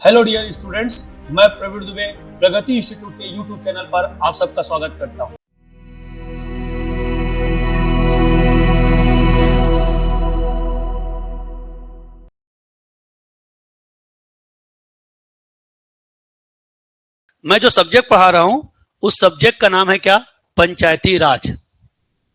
Hello dear students, मैं प्रवीण दुबे प्रगति institute के YouTube channel पर आप सबका स्वागत करता हूं। मैं जो सब्जेक्ट पढ़ा रहा हूं उस सब्जेक्ट का नाम है क्या? पंचायती राज।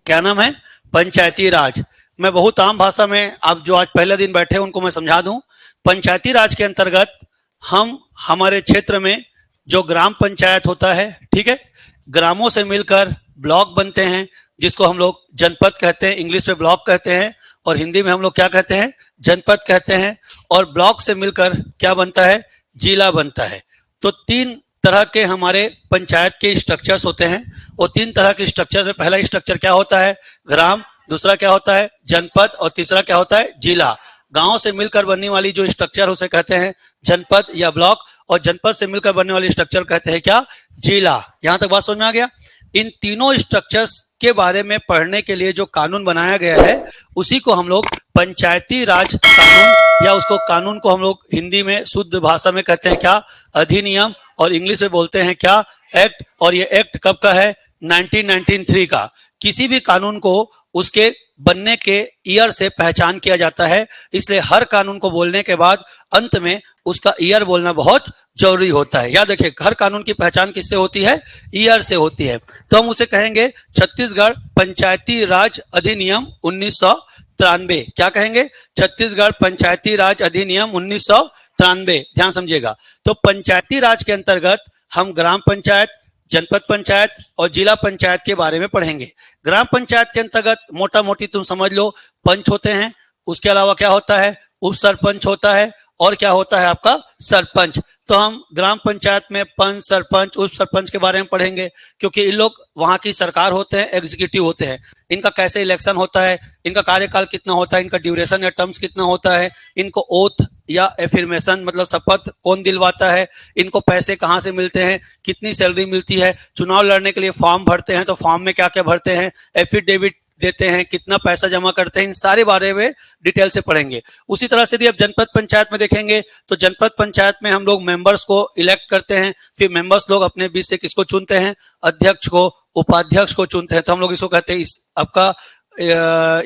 क्या नाम है? पंचायती राज। मैं बहुत आम भाषा में आप जो आज पहले दिन बैठे उनको मैं समझा दूं। पंचायती राज के अंतर्गत हम हमारे क्षेत्र में जो ग्राम पंचायत होता है, ठीक है, ग्रामों से मिलकर ब्लॉक बनते हैं जिसको हम लोग जनपद कहते हैं, इंग्लिश में ब्लॉक कहते हैं और हिंदी में हम लोग क्या कहते हैं? जनपद कहते हैं। और ब्लॉक से मिलकर क्या बनता है? जिला बनता है। तो तीन तरह के हमारे पंचायत के स्ट्रक्चर्स होते हैं। वो तीन तरह के स्ट्रक्चर में पहला स्ट्रक्चर क्या होता है? ग्राम। दूसरा क्या होता है? जनपद। और तीसरा क्या होता है? जिला। गांव से मिलकर बनने वाली जो स्ट्रक्चर उसे कहते हैं जनपद या ब्लॉक, और जनपद से मिलकर बनने वाली स्ट्रक्चर कहते हैं क्या? जिला। यहां तक बात समझ में आ गया? इन तीनों स्ट्रक्चर्स के बारे में पढ़ने के लिए जो कानून बनाया गया है उसी को हम लोग पंचायती राज कानून, या उसको कानून को हम लोग हिंदी में शुद्ध भाषा में कहते हैं क्या? अधिनियम। और इंग्लिश में बोलते हैं क्या? एक्ट। और ये एक्ट कब का है? 1993 का। किसी भी कानून को उसके बनने के ईयर से पहचान किया जाता है, इसलिए हर कानून को बोलने के बाद अंत में उसका ईयर बोलना बहुत जरूरी होता है। याद रखिए, हर कानून की पहचान किससे होती है? ईयर से होती है। तो हम उसे कहेंगे छत्तीसगढ़ पंचायती राज अधिनियम 1993। क्या कहेंगे? छत्तीसगढ़ पंचायती राज अधिनियम 1993। ध्यान समझिएगा। तो पंचायती राज के अंतर्गत हम ग्राम पंचायत, जनपद पंचायत और जिला पंचायत के बारे में पढ़ेंगे। ग्राम पंचायत के अंतर्गत मोटा मोटी तुम समझ लो, पंच होते हैं। उसके अलावा क्या होता है? उप सरपंच होता है। और क्या होता है? आपका सरपंच। तो हम ग्राम पंचायत में पंच, सरपंच, उप सरपंच के बारे में पढ़ेंगे, क्योंकि इन लोग वहां की सरकार होते हैं, एग्जीक्यूटिव होते हैं। इनका कैसे इलेक्शन होता है, इनका कार्यकाल कितना होता है, इनका ड्यूरेशन या टर्म्स कितना होता है, इनको ओथ या एफर्मेशन मतलब शपथ कौन दिलवाता है, इनको पैसे कहाँ से मिलते हैं, कितनी सैलरी मिलती है, चुनाव लड़ने के लिए फॉर्म भरते हैं तो फॉर्म में क्या क्या भरते हैं, एफिडेविट देते हैं, कितना पैसा जमा करते हैं, इन सारे बारे में डिटेल से पढ़ेंगे। उसी तरह से यदि आप जनपद पंचायत में देखेंगे तो जनपद पंचायत में हम लोग मेंबर्स को इलेक्ट करते हैं। फिर मेंबर्स लोग अपने बीच से किसको चुनते हैं? अध्यक्ष को, उपाध्यक्ष को चुनते हैं। तो हम लोग इसको कहते हैं आपका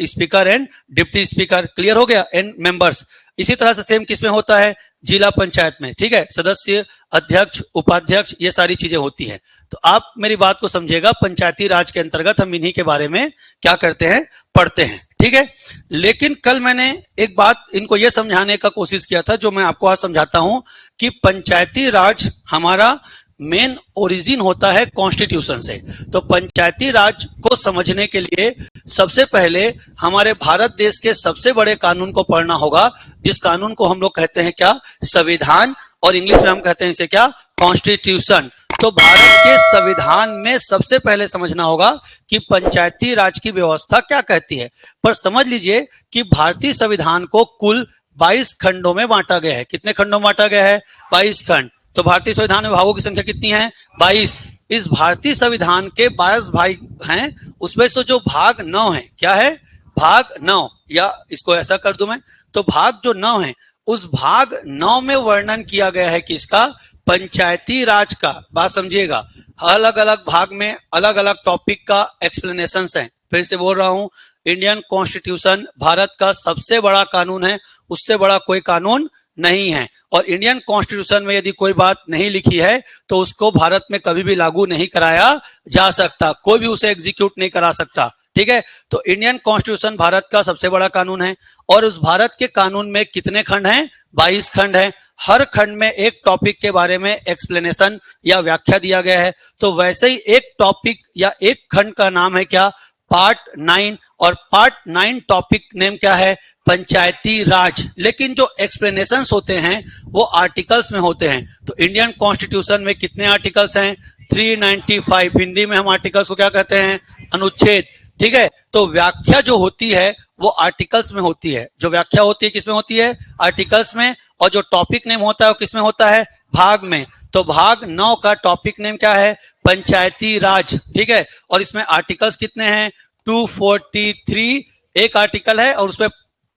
speaker and deputy speaker. Clear हो गया? And members. इसी तरह से सेम किसमें होता है? जिला पंचायत में। ठीक है, सदस्य, अध्यक्ष, उपाध्यक्ष, ये सारी चीजें होती हैं। तो आप मेरी बात को समझिएगा, पंचायती राज के अंतर्गत हम इन्हीं के बारे में क्या करते हैं? पढ़ते हैं। ठीक है, लेकिन कल मैंने एक बात इनको यह समझाने का कोशिश किया था जो मैं आपको आज समझाता हूं कि पंचायती राज हमारा मेन ओरिजिन होता है कॉन्स्टिट्यूशन से। तो पंचायती राज को समझने के लिए सबसे पहले हमारे भारत देश के सबसे बड़े कानून को पढ़ना होगा, जिस कानून को हम लोग कहते हैं क्या? संविधान। और इंग्लिश में हम कहते हैं इसे क्या? कॉन्स्टिट्यूशन। तो भारत के संविधान में सबसे पहले समझना होगा कि पंचायती राज की व्यवस्था क्या कहती है। पर समझ लीजिए कि भारतीय संविधान को कुल 22 खंडों में बांटा गया है। कितने खंडों में बांटा गया है? 22 खंड। तो भारतीय संविधान में भागों की संख्या कितनी है? 22। इस भारतीय संविधान के 22 भाग हैं, उसमें से जो भाग 9 है, क्या है? भाग 9, या इसको ऐसा कर दूं मैं, तो भाग जो 9 है उस भाग 9 में वर्णन किया गया है किसका? पंचायती राज का। बात समझिएगा, अलग अलग भाग में अलग अलग टॉपिक का एक्सप्लेनेशन है। फिर से बोल रहा हूं, इंडियन कॉन्स्टिट्यूशन भारत का सबसे बड़ा कानून है, उससे बड़ा कोई कानून नहीं है। और इंडियन कॉन्स्टिट्यूशन में यदि कोई बात नहीं लिखी है तो उसको भारत में कभी भी लागू नहीं कराया जा सकता, कोई भी उसे एग्जीक्यूट नहीं करा सकता। ठीक है, तो इंडियन कॉन्स्टिट्यूशन भारत का सबसे बड़ा कानून है। और उस भारत के कानून में कितने खंड हैं? 22 खंड हैं। हर खंड में एक टॉपिक के बारे में एक्सप्लेनेशन या व्याख्या दिया गया है। तो वैसे ही एक टॉपिक या एक खंड का नाम है क्या? पार्ट 9। और पार्ट 9 टॉपिक नेम क्या है? पंचायती राज। लेकिन जो एक्सप्लेनेशंस होते हैं वो आर्टिकल्स में होते हैं। तो इंडियन कॉन्स्टिट्यूशन में कितने आर्टिकल्स हैं? 395। हिंदी में हम आर्टिकल्स को क्या कहते हैं? अनुच्छेद। ठीक है, तो व्याख्या जो होती है वो आर्टिकल्स में होती है। जो व्याख्या होती है किसमें होती है? आर्टिकल्स में। और जो टॉपिक नेम होता है वो किसमें होता है? भाग में। तो भाग 9 का टॉपिक नेम क्या है? पंचायती राज। ठीक है, और इसमें आर्टिकल्स कितने हैं? 243 एक आर्टिकल है, और उसमें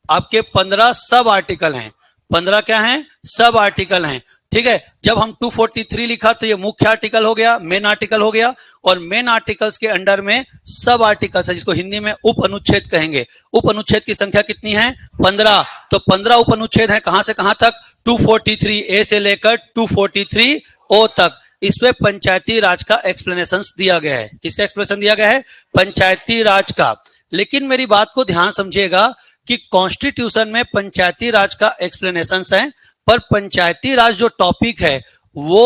आपके 15 सब आर्टिकल हैं। 15 क्या हैं? सब आर्टिकल हैं। ठीक है। जब हम 243 लिखा तो ये मुख्य आर्टिकल हो गया, मेन आर्टिकल हो गया, और मेन आर्टिकल्स के अंडर में सब आर्टिकल्स है जिसको हिंदी में उप अनुच्छेद कहेंगे। उप अनुच्छेद की संख्या कितनी है? 15। तो 15 उप अनुच्छेद है, कहां से कहां तक? 243 ए से लेकर 243 ओ तक। इसमें पंचायती राज का एक्सप्लेनेशन दिया गया है। किसका एक्सप्लेनेशन दिया गया है? पंचायती राज का। लेकिन मेरी बात को ध्यान समझिएगा कि कॉन्स्टिट्यूशन में पंचायती राज का एक्सप्लेनेशन है, पर पंचायती राज जो टॉपिक है वो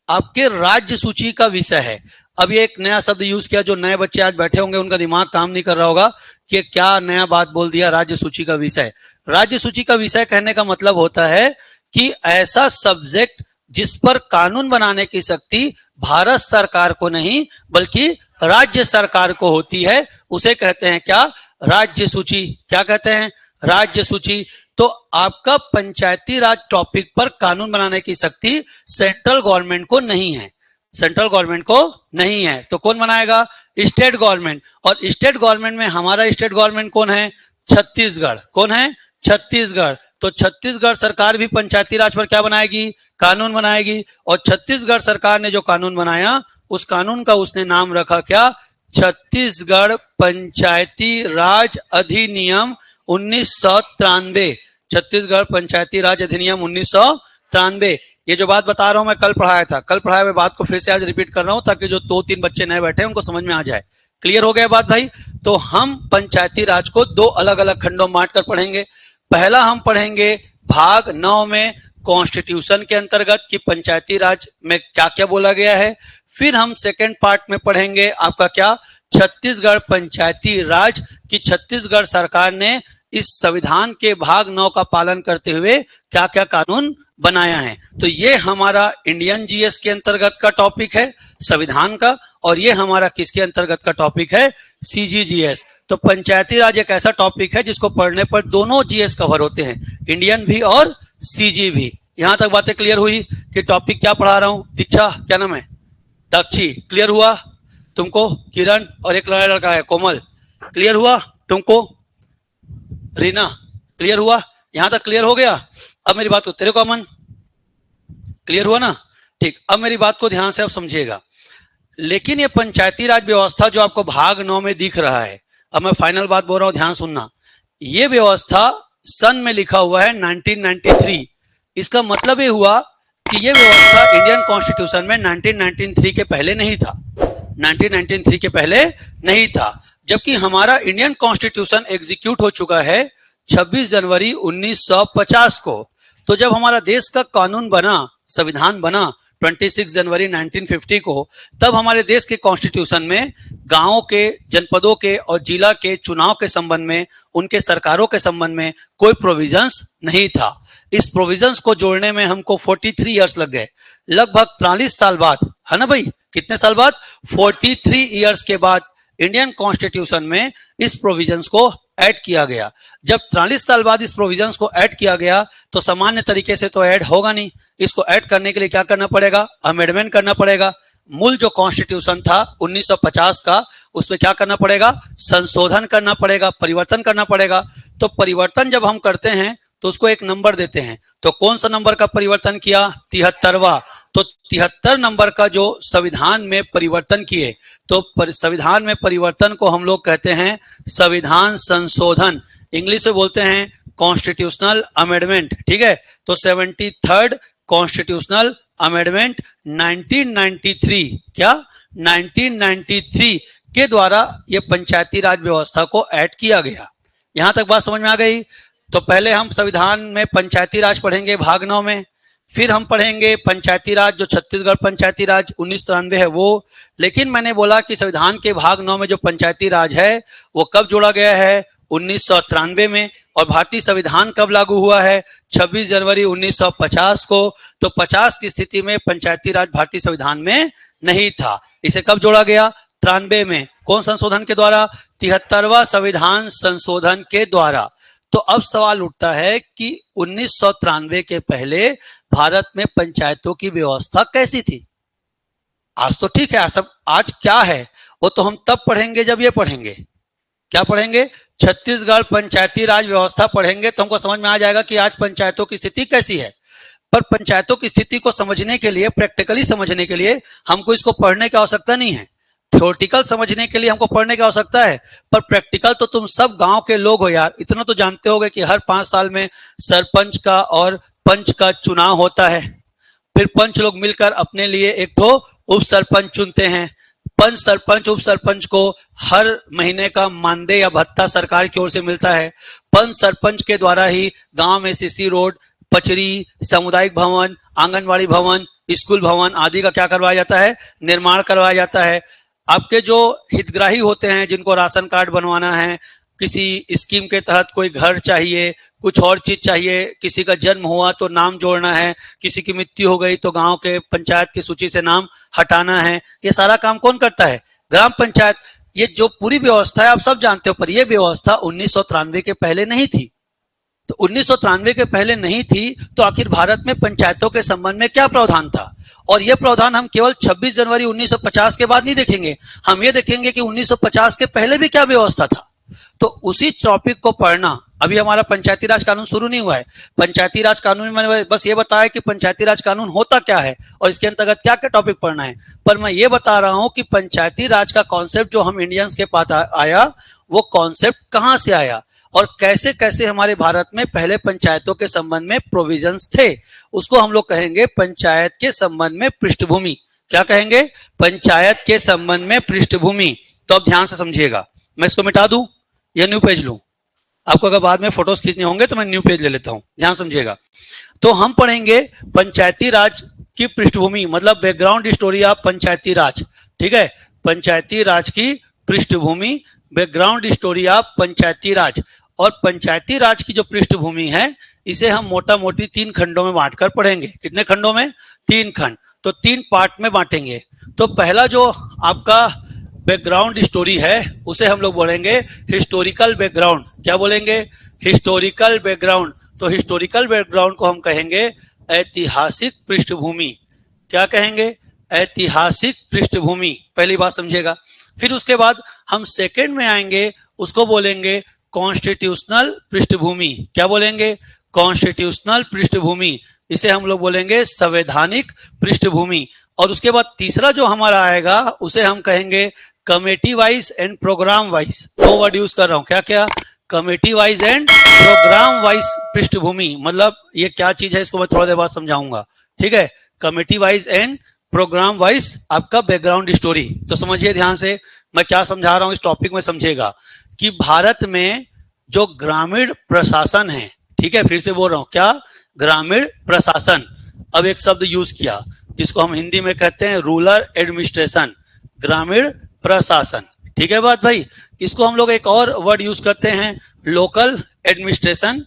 आपके राज्य सूची का विषय है। अब ये एक नया शब्द यूज किया, जो नए बच्चे आज बैठे होंगे उनका दिमाग काम नहीं कर रहा होगा कि क्या नया बात बोल दिया, राज्य सूची का विषय। राज्य सूची का विषय कहने का मतलब होता है कि ऐसा सब्जेक्ट जिस पर कानून बनाने की शक्ति भारत सरकार को नहीं बल्कि राज्य सरकार को होती है, उसे कहते हैं क्या? राज्य सूची। क्या कहते हैं? राज्य सूची। तो आपका पंचायती राज टॉपिक पर कानून बनाने की शक्ति सेंट्रल गवर्नमेंट को नहीं है, सेंट्रल गवर्नमेंट को नहीं है। तो कौन बनाएगा? State government. और स्टेट गवर्नमेंट में हमारा स्टेट गवर्नमेंट कौन है? छत्तीसगढ़। कौन है? छत्तीसगढ़। तो छत्तीसगढ़ सरकार भी पंचायती राज पर क्या बनाएगी? कानून बनाएगी। और छत्तीसगढ़ सरकार ने जो कानून बनाया उस कानून का उसने नाम रखा क्या? छत्तीसगढ़ पंचायती राज अधिनियम 1993। छत्तीसगढ़ पंचायती राज अधिनियम 1993। ये जो बात बता रहा हूं मैं कल पढ़ाया था, कल पढ़ाया हुआ बात को फिर से आज रिपीट कर रहा हूं ताकि जो 2-3 बच्चे नए बैठे हैं उनको समझ में आ जाए। क्लियर हो गया बात भाई? तो हम पंचायती राज को 2 अलग अलग खंडों में बांट कर पढ़ेंगे। पहला हम पढ़ेंगे भाग 9 में कॉन्स्टिट्यूशन के अंतर्गत कि पंचायती राज में क्या क्या बोला गया है। फिर हम सेकेंड पार्ट में पढ़ेंगे आपका क्या? छत्तीसगढ़ पंचायती राज की छत्तीसगढ़ सरकार ने इस संविधान के भाग 9 का पालन करते हुए क्या क्या कानून बनाया है। तो ये हमारा इंडियन जीएस के अंतर्गत का टॉपिक है संविधान का, और ये हमारा किसके अंतर्गत का टॉपिक है? सीजीजीएस। तो पंचायती राज एक ऐसा टॉपिक है जिसको पढ़ने पर दोनों जीएस कवर होते हैं, इंडियन भी और सीजी भी। यहां तक बातें क्लियर हुई कि टॉपिक क्या पढ़ा रहा हूं? दीक्षा, क्या नाम है? दक्षी। क्लियर हुआ तुमको? किरण और एक लड़का है कोमल, क्लियर हुआ तुमको? रीना, क्लियर हुआ? यहां तक क्लियर हो गया? अब मेरी बात को, तेरे को अमन क्लियर हुआ ना? ठीक। अब मेरी बात को ध्यान से आप समझिएगा। लेकिन ये पंचायती राज व्यवस्था जो आपको भाग 9 में दिख रहा है, अब मैं फाइनल बात बोल रहा हूं, ध्यान सुनना। ये व्यवस्था सन में लिखा हुआ है 1993। इसका मतलब ये हुआ कि ये व्यवस्था इंडियन कॉन्स्टिट्यूशन में 1993 के पहले नहीं था, 1993 के पहले नहीं था। जबकि हमारा इंडियन कॉन्स्टिट्यूशन एग्जीक्यूट हो चुका है 26 जनवरी 1950 को। तो जब हमारा देश का कानून बना, संविधान बना 26 जनवरी 1950 को, तब हमारे देश के कॉन्स्टिट्यूशन में गांवों के, जनपदों के और जिला के चुनाव के संबंध में, उनके सरकारों के संबंध में कोई प्रोविजंस नहीं था। इस प्रोविजंस को जोड़ने में हमको 43 इयर्स लग गए, लगभग 43 साल बाद, है ना भाई? कितने साल बाद? 43 इयर्स के बाद इंडियन कॉन्स्टिट्यूशन में इस प्रोविजंस को ऐड किया गया। जब 43 साल बाद इस प्रोविजंस को ऐड किया गया तो सामान्य तरीके से तो ऐड होगा नहीं, इसको ऐड करने के लिए क्या करना पड़ेगा? अमेंडमेंट करना पड़ेगा। मूल जो कॉन्स्टिट्यूशन था 1950 का, उसमें क्या करना पड़ेगा? संशोधन करना पड़ेगा, परिवर्तन करना पड़ेगा। तो परिवर्तन जब हम करते हैं तो उसको एक नंबर देते हैं। तो कौन सा नंबर का परिवर्तन किया? 73वां। तो 73 नंबर का जो संविधान में परिवर्तन किए, तो संविधान में परिवर्तन को हम लोग कहते हैं संविधान संशोधन, इंग्लिश में बोलते हैं कॉन्स्टिट्यूशनल अमेंडमेंट। ठीक है, तो 73rd कॉन्स्टिट्यूशनल अमेंडमेंट 1993, क्या 1993 के द्वारा ये पंचायती राज व्यवस्था को ऐड किया गया। यहां तक बात समझ में आ गई? तो पहले हम संविधान में पंचायती राज पढ़ेंगे भाग 9 में, फिर हम पढ़ेंगे पंचायती राज जो छत्तीसगढ़ पंचायती राज 1993 है वो। लेकिन मैंने बोला कि संविधान के भाग 9 में जो पंचायती राज है वो कब जोड़ा गया है? 1993 में। और भारतीय संविधान कब लागू हुआ है? 26 जनवरी 1950 को। तो 50 की स्थिति में पंचायती राज भारतीय संविधान में नहीं था। इसे कब जोड़ा गया? 93 में। कौन संशोधन के द्वारा? 73वां संविधान संशोधन के द्वारा। तो अब सवाल उठता है कि 1993 के पहले भारत में पंचायतों की व्यवस्था कैसी थी? आज तो ठीक है, सब आज क्या है वो तो हम तब पढ़ेंगे जब ये पढ़ेंगे। क्या पढ़ेंगे? छत्तीसगढ़ पंचायती राज व्यवस्था पढ़ेंगे तो हमको समझ में आ जाएगा कि आज पंचायतों की स्थिति कैसी है। पर पंचायतों की स्थिति को समझने के लिए, प्रैक्टिकली समझने के लिए हमको इसको पढ़ने की आवश्यकता नहीं है। थ्योरेटिकल समझने के लिए हमको पढ़ने की आवश्यकता है, पर प्रैक्टिकल तो तुम सब गांव के लोग हो यार, इतना तो जानते होगे कि हर 5 साल में सरपंच का और पंच का चुनाव होता है। फिर पंच लोग मिलकर अपने लिए एक तो उप सरपंच चुनते हैं। पंच सरपंच उप सरपंच को हर महीने का मानदेय या भत्ता सरकार की ओर से मिलता है। पंच सरपंच के द्वारा ही गांव में सीसी रोड, पचरी, सामुदायिक भवन, आंगनबाड़ी भवन, स्कूल भवन आदि का क्या करवाया जाता है, निर्माण करवाया जाता है। आपके जो हितग्राही होते हैं, जिनको राशन कार्ड बनवाना है, किसी स्कीम के तहत कोई घर चाहिए, कुछ और चीज चाहिए, किसी का जन्म हुआ तो नाम जोड़ना है, किसी की मृत्यु हो गई तो गांव के पंचायत की सूची से नाम हटाना है, ये सारा काम कौन करता है, ग्राम पंचायत। ये जो पूरी व्यवस्था है आप सब जानते हो, पर यह व्यवस्था 1993 के पहले नहीं थी। तो 1993 के पहले नहीं थी तो आखिर भारत में पंचायतों के संबंध में क्या प्रावधान था? और यह प्रावधान हम केवल 26 जनवरी 1950 के बाद नहीं देखेंगे, हम ये देखेंगे कि 1950 के पहले भी क्या व्यवस्था था। तो उसी टॉपिक को पढ़ना, अभी हमारा पंचायती राज कानून शुरू नहीं हुआ है। पंचायती राज कानून में मैंने बस ये बताया कि पंचायती राज कानून होता क्या है और इसके अंतर्गत क्या क्या टॉपिक पढ़ना है, पर मैं ये बता रहा हूं कि पंचायती राज का कॉन्सेप्ट जो हम इंडियंस के पास आया, वो कॉन्सेप्ट कहां से आया और कैसे कैसे हमारे भारत में पहले पंचायतों के संबंध में प्रोविजंस थे, उसको हम लोग कहेंगे पंचायत के संबंध में पृष्ठभूमि। क्या कहेंगे? पंचायत के संबंध में पृष्ठभूमि। तो अब ध्यान से समझिएगा, मैं इसको मिटा दूं या न्यू पेज लूं? आपको अगर बाद में फोटोज खींचने होंगे तो मैं न्यू पेज ले लेता हूं, ध्यान समझिएगा। तो हम पढ़ेंगे पंचायती राज की पृष्ठभूमि, मतलब बैकग्राउंड स्टोरी ऑफ पंचायती राज। ठीक है, पंचायती राज की पृष्ठभूमि, बैकग्राउंड स्टोरी ऑफ पंचायती राज। और पंचायती राज की जो पृष्ठभूमि है, इसे हम मोटा मोटी 3 खंडों में बांटकर पढ़ेंगे। कितने खंडों में? 3 खंड। तो 3 पार्ट में बांटेंगे। तो पहला जो आपका बैकग्राउंड स्टोरी है, उसे हम लोग बोलेंगे हिस्टोरिकल बैकग्राउंड। क्या बोलेंगे? Historical background. तो हिस्टोरिकल बैकग्राउंड को हम कहेंगे ऐतिहासिक पृष्ठभूमि। क्या कहेंगे? ऐतिहासिक पृष्ठभूमि। पहली बात समझिएगा। फिर उसके बाद हम सेकंड में आएंगे, उसको बोलेंगे कॉन्स्टिट्यूशनल पृष्ठभूमि। क्या बोलेंगे? कॉन्स्टिट्यूशनल पृष्ठभूमि। इसे हम लोग बोलेंगे संवैधानिक पृष्ठभूमि। और उसके बाद तीसरा जो हमारा आएगा, उसे हम कहेंगे committee wise and program wise. 2 word use कर रहा हूं, क्या क्या? Committee wise and program wise पृष्ठभूमि। मतलब ये क्या चीज है, इसको मैं थोड़ा देर बाद समझाऊंगा। ठीक है, committee wise and program wise आपका बैकग्राउंड स्टोरी। तो समझिए ध्यान से मैं क्या समझा रहा हूं, इस टॉपिक में समझिएगा कि भारत में जो ग्रामीण प्रशासन है, ठीक है, फिर से बोल रहा हूं, क्या? ग्रामीण प्रशासन। अब एक शब्द यूज किया जिसको हम हिंदी में कहते हैं रूरल एडमिनिस्ट्रेशन, ग्रामीण प्रशासन। ठीक है बात भाई। इसको हम लोग एक और वर्ड यूज करते हैं, लोकल एडमिनिस्ट्रेशन।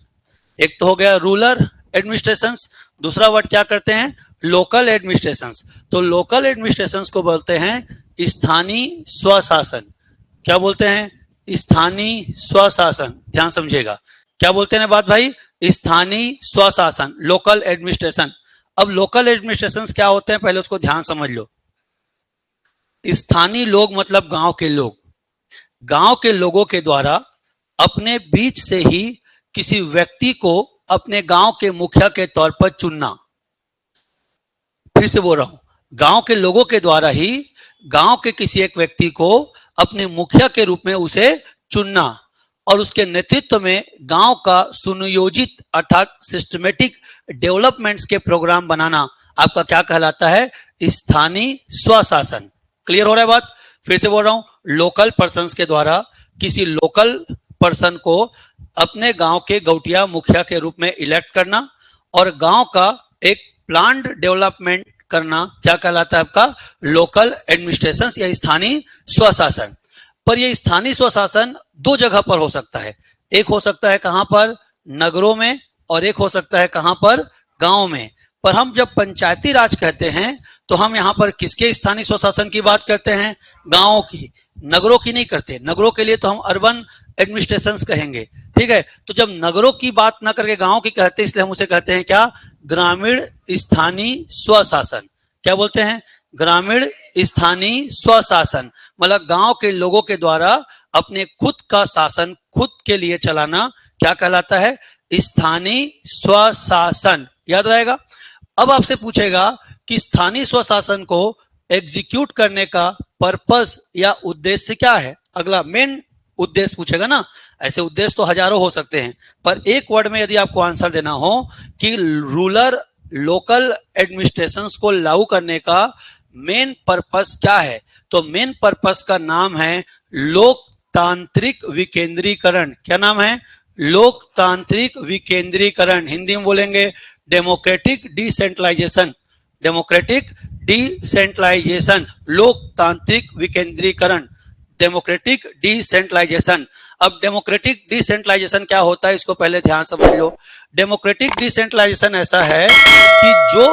एक तो हो गया रूरल एडमिनिस्ट्रेशन, दूसरा वर्ड क्या करते हैं? Local administration. तो लोकल एडमिनिस्ट्रेशन को बोलते हैं स्थानीय स्वशासन। क्या बोलते हैं? स्थानीय स्वशासन। ध्यान समझिएगा, क्या बोलते हैं बात भाई? स्थानीय स्वशासन, लोकल एडमिनिस्ट्रेशन। अब लोकल एडमिनिस्ट्रेशन क्या होते हैं, पहले उसको ध्यान समझ लो। स्थानीय लोग मतलब गांव के लोग, गांव के लोगों के द्वारा अपने बीच से ही किसी व्यक्ति को अपने गांव के मुखिया के तौर पर चुनना। फिर से बोल रहा हूं, गांव के लोगों के द्वारा ही गांव के किसी एक व्यक्ति को अपने मुखिया के रूप में उसे चुनना और उसके नेतृत्व में गांव का सुनियोजित अर्थात सिस्टमेटिक डेवलपमेंट्स के प्रोग्राम बनाना आपका क्या कहलाता है? स्थानीय स्वशासन। क्लियर हो रहा है बात? फिर से बोल रहा हूं, लोकल पर्सन्स के द्वारा किसी लोकल पर्सन को अपने गांव के गौटिया मुखिया के रूप में इलेक्ट करना और गांव का एक प्लान्ड डेवलपमेंट करना क्या कहलाता है आपका? लोकल एडमिनिस्ट्रेशन या स्थानीय स्वशासन। पर यह स्थानीय स्वशासन 2 जगह पर हो सकता है। एक हो सकता है कहां पर? नगरों में, और एक हो सकता है कहां पर? गांव में। पर हम जब पंचायती राज कहते हैं तो हम यहां पर किसके स्थानीय स्वशासन की बात करते हैं? गांवों की, नगरों की नहीं करते। नगरों के लिए तो हम अर्बन एडमिनिस्ट्रेशंस कहेंगे। ठीक है, तो जब नगरों की बात ना करके गांव की कहते हैं, इसलिए हम उसे कहते हैं क्या? ग्रामीण स्थानीय स्वशासन। क्या बोलते हैं? ग्रामीण स्थानीय स्वशासन। मतलब गांव के लोगों के द्वारा अपने खुद का शासन खुद के लिए चलाना क्या कहलाता है? स्थानीय स्वशासन। याद रहेगा। अब आपसे पूछेगा कि स्थानीय स्वशासन को एग्जीक्यूट करने का पर्पस या उद्देश्य क्या है। अगला मेन उद्देश्य पूछेगा ना, ऐसे उद्देश्य तो हजारों हो सकते हैं, पर एक वर्ड में यदि आपको आंसर देना हो कि रूरल लोकल एडमिनिस्ट्रेशंस को लागू करने का मेन पर्पस क्या है, तो मेन पर्पस का नाम है लोकतांत्रिक विकेंद्रीकरण। क्या नाम है? लोकतांत्रिक विकेंद्रीकरण। हिंदी में बोलेंगे डेमोक्रेटिक डिसेंट्रलाइजेशन। डेमोक्रेटिक डिसेंट्रलाइजेशन, लोकतांत्रिक विकेंद्रीकरण, डेमोक्रेटिक डिसेंट्रलाइजेशन। अब डेमोक्रेटिक डिसेंट्रलाइजेशन क्या होता है, इसको पहले ध्यान समझ लो। डेमोक्रेटिक डिसेंट्रलाइजेशन ऐसा है कि जो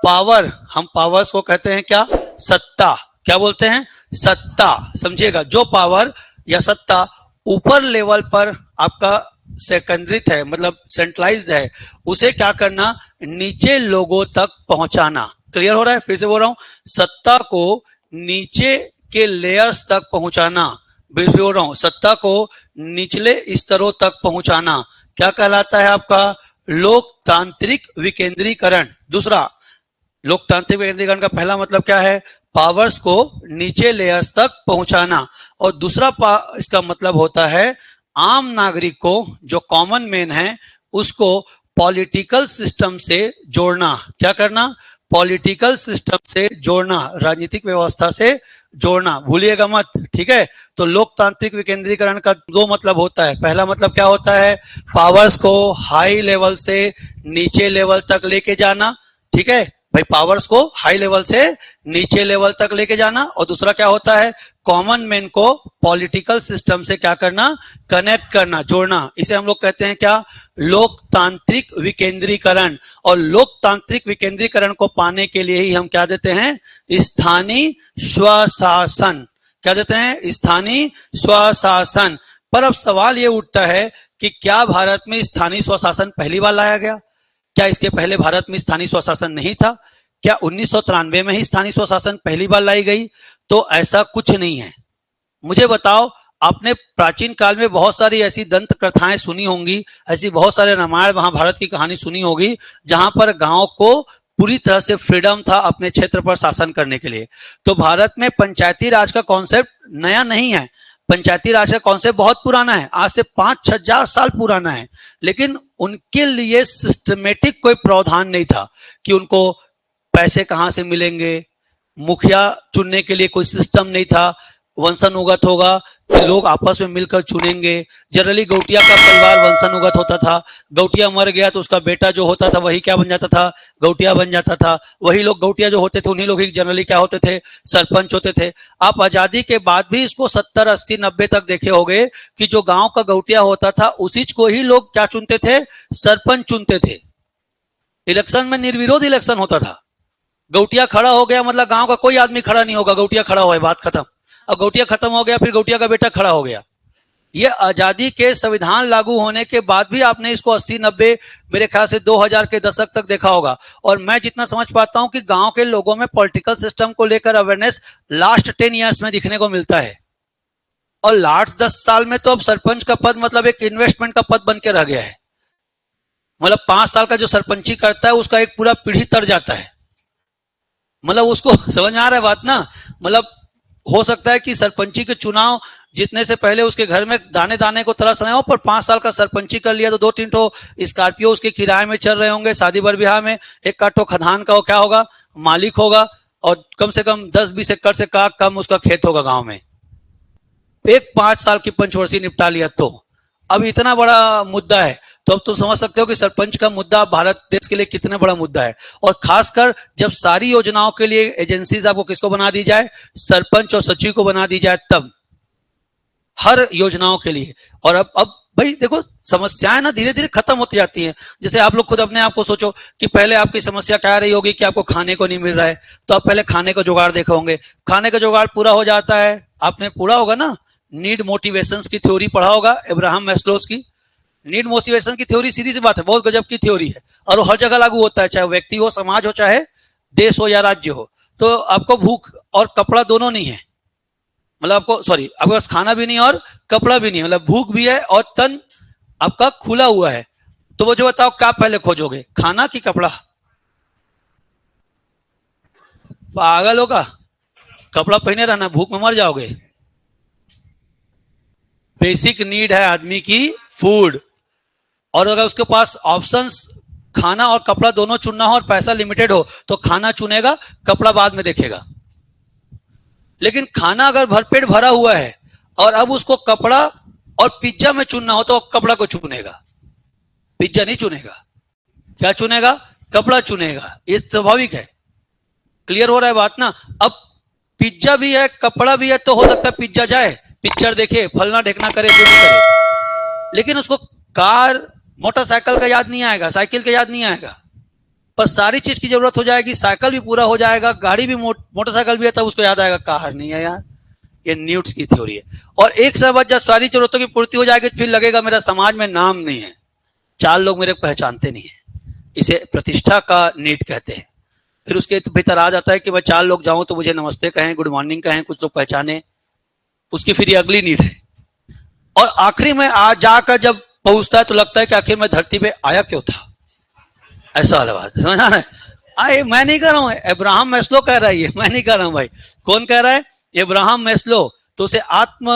पावर, हम पावर्स को कहते हैं क्या? सत्ता। क्या बोलते हैं? सत्ता। समझिएगा, जो पावर या सत्ता ऊपर लेवल पर आपका सेकेंद्रित है, मतलब सेंट्रलाइज्ड है, उसे क्या करना? नीचे लोगों तक पहुंचाना। क्लियर हो रहा है? फिर से बोल रहा हूं, सत्ता को नीचे के लेयर्स तक पहुंचाना। फिर बोल रहा हूं, सत्ता को निचले स्तरों तक पहुंचाना क्या कहलाता है? आपका लोकतांत्रिक विकेंद्रीकरण। दूसरा, लोकतांत्रिक विकेंद्रीकरण का पहला मतलब क्या है? पावर्स को नीचे लेयर्स तक पहुंचाना। और दूसरा इसका मतलब होता है आम नागरिक को, जो कॉमन मैन है, उसको पॉलिटिकल सिस्टम से जोड़ना। क्या करना? पॉलिटिकल सिस्टम से जोड़ना, राजनीतिक व्यवस्था से जोड़ना, भूलिएगा मत। ठीक है, तो लोकतांत्रिक विकेंद्रीकरण का दो मतलब होता है। पहला मतलब क्या होता है? पावर्स को हाई लेवल से नीचे लेवल तक लेके जाना। ठीक है भाई, पावर्स को हाई लेवल से नीचे लेवल तक लेके जाना। और दूसरा क्या होता है? कॉमन मैन को पॉलिटिकल सिस्टम से क्या करना? कनेक्ट करना, जोड़ना। इसे हम लोग कहते हैं क्या? लोकतांत्रिक विकेंद्रीकरण। और लोकतांत्रिक विकेंद्रीकरण को पाने के लिए ही हम क्या देते हैं? स्थानीय स्वशासन। क्या देते हैं? स्थानीय स्वशासन। पर अब सवाल यह उठता है कि क्या भारत में स्थानीय स्वशासन पहली बार लाया गया? क्या इसके पहले भारत में स्थानीय स्वशासन नहीं था? क्या 1993 में ही स्थानीय स्वशासन पहली बार लाई गई? तो ऐसा कुछ नहीं है। मुझे बताओ, आपने प्राचीन काल में बहुत सारी ऐसी दंत कथाएं सुनी होंगी, ऐसी बहुत सारे रामायण महाभारत की कहानी सुनी होगी, जहां पर गांव को पूरी तरह से फ्रीडम था अपने क्षेत्र पर शासन करने के लिए। तो भारत में पंचायती राज का कॉन्सेप्ट नया नहीं है। पंचायती राज का कॉन्सेप्ट बहुत पुराना है, आज से 5,000 साल पुराना है। लेकिन उनके लिए सिस्टमेटिक कोई प्रावधान नहीं था कि उनको पैसे कहां से मिलेंगे, मुखिया चुनने के लिए कोई सिस्टम नहीं था, वंशानुगत होगा कि लोग आपस में मिलकर चुनेंगे। जनरली गौटिया का परिवार वंशानुगत होता था, गौटिया मर गया तो उसका बेटा जो होता था वही क्या बन जाता था? गौटिया बन जाता था। वही लोग गौटिया जो होते थे उन्हीं लोग ही जनरली क्या होते थे? सरपंच होते थे। आप आजादी के बाद भी इसको 70, 80, 90 तक देखे होंगे कि जो गांव का गौटिया होता था उसी को ही लोग क्या चुनते थे? सरपंच चुनते थे। इलेक्शन में निर्विरोध इलेक्शन होता था। गौटिया खड़ा हो गया मतलब गांव का कोई आदमी खड़ा नहीं होगा, गौटिया खड़ा हुआ है, बात खत्म। अब गौटिया खत्म हो गया, फिर गौटिया का बेटा खड़ा हो गया। ये आजादी के संविधान लागू होने के बाद भी आपने इसको 80, 90, मेरे ख्याल से 2000 के दशक तक देखा होगा। और मैं जितना समझ पाता हूं कि गांव के लोगों में पॉलिटिकल सिस्टम को लेकर अवेयरनेस लास्ट 10 ईयर्स में दिखने को मिलता है। और लास्ट 10 साल में तो अब सरपंच का पद मतलब एक इन्वेस्टमेंट का पद बन के रह गया है। मतलब 5 साल का जो सरपंची करता है उसका एक पूरा पीढ़ी तर जाता है। मतलब उसको समझ में आ रहा है बात ना? मतलब हो सकता है कि सरपंची के चुनाव जीतने से पहले उसके घर में दाने दाने को तरस रहे हो, पर 5 साल का सरपंची कर लिया तो 2-3 ठो स्कॉर्पियो उसके किराए में चल रहे होंगे, शादी बर ब्याह में एक काठो खदान का क्या होगा? मालिक होगा। और कम से कम 10-20 एकड़ से का कम उसका खेत होगा गांव में। एक 5 साल की पंचवर्षीय निपटा लिया तो अब इतना बड़ा मुद्दा है। तो अब तुम समझ सकते हो कि सरपंच का मुद्दा भारत देश के लिए कितना बड़ा मुद्दा है। और खासकर जब सारी योजनाओं के लिए एजेंसीज आपको किसको बना दी जाए? सरपंच और सचिव को बना दी जाए, तब हर योजनाओं के लिए। और अब भाई देखो, समस्याएं ना धीरे धीरे खत्म होती जाती हैं। जैसे आप लोग खुद अपने आप को सोचो कि पहले आपकी समस्या क्या रही होगी कि आपको खाने को नहीं मिल रहा है, तो आप पहले खाने का जुगाड़ देखे होंगे। खाने का जुगाड़ पूरा हो जाता है, आपने पूरा होगा ना, नीड मोटिवेशंस की थ्योरी पढ़ा होगा, अब्राहम मैस्लोस की। नीड मोटिवेशन की थ्योरी सीधी सी बात है, बहुत गजब की थ्योरी है और वो हर जगह लागू होता है, चाहे व्यक्ति हो, समाज हो, चाहे देश हो या राज्य हो। तो आपको भूख और कपड़ा दोनों नहीं है, मतलब आपको आपके पास खाना भी नहीं और कपड़ा भी नहीं, मतलब भूख भी है और तन आपका खुला हुआ है। तो वो जो बताओ क्या पहले खोजोगे, खाना कि कपड़ा? पागल होगा, कपड़ा पहने रहना, भूख में मर जाओगे। बेसिक नीड है आदमी की फूड, और अगर उसके पास ऑप्शंस खाना और कपड़ा दोनों चुनना हो और पैसा लिमिटेड हो तो खाना चुनेगा, कपड़ा बाद में देखेगा। लेकिन खाना अगर भरपेट भरा हुआ है और अब उसको कपड़ा और पिज्जा में चुनना हो तो कपड़ा को चुनेगा, पिज्जा नहीं चुनेगा। क्या चुनेगा? कपड़ा चुनेगा। ये स्वाभाविक है। क्लियर हो रहा है बात ना? अब पिज्जा भी है, कपड़ा भी है, तो हो सकता है पिज्जा जाए, पिक्चर देखे, फलना ढेकना करे, जो भी करे, लेकिन उसको कार मोटरसाइकिल का याद नहीं आएगा, साइकिल का याद नहीं आएगा। पर सारी चीज की जरूरत हो जाएगी, साइकिल भी पूरा हो जाएगा, गाड़ी भी, मोटरसाइकिल भी है, तब उसको याद आएगा कार नहीं है यार। ये न्यूटन की थ्योरी है। और एक समय जब सारी जरूरतों की पूर्ति हो जाएगी फिर लगेगा मेरा समाज में नाम नहीं है, 4 लोग मेरे को पहचानते नहीं है। इसे प्रतिष्ठा का नीड कहते हैं। फिर उसके भीतर आ जाता है कि मैं 4 लोग जाऊं तो मुझे नमस्ते कहें, गुड मॉर्निंग कहें, कुछ लोग पहचाने, उसकी फिर ये अगली नीड है। और आखिरी में आ जाकर जब पहुंचता है तो लगता है कि आखिर मैं धरती पे आया क्यों था। ऐसा वाला बात समझ आ रहा है? आए मैं नहीं कर रहा हूं, अब्राहम मैस्लो कह रहा है, मैं नहीं कर रहा हूं भाई। कौन कह रहा है? Abraham Maslow. तो उसे आत्म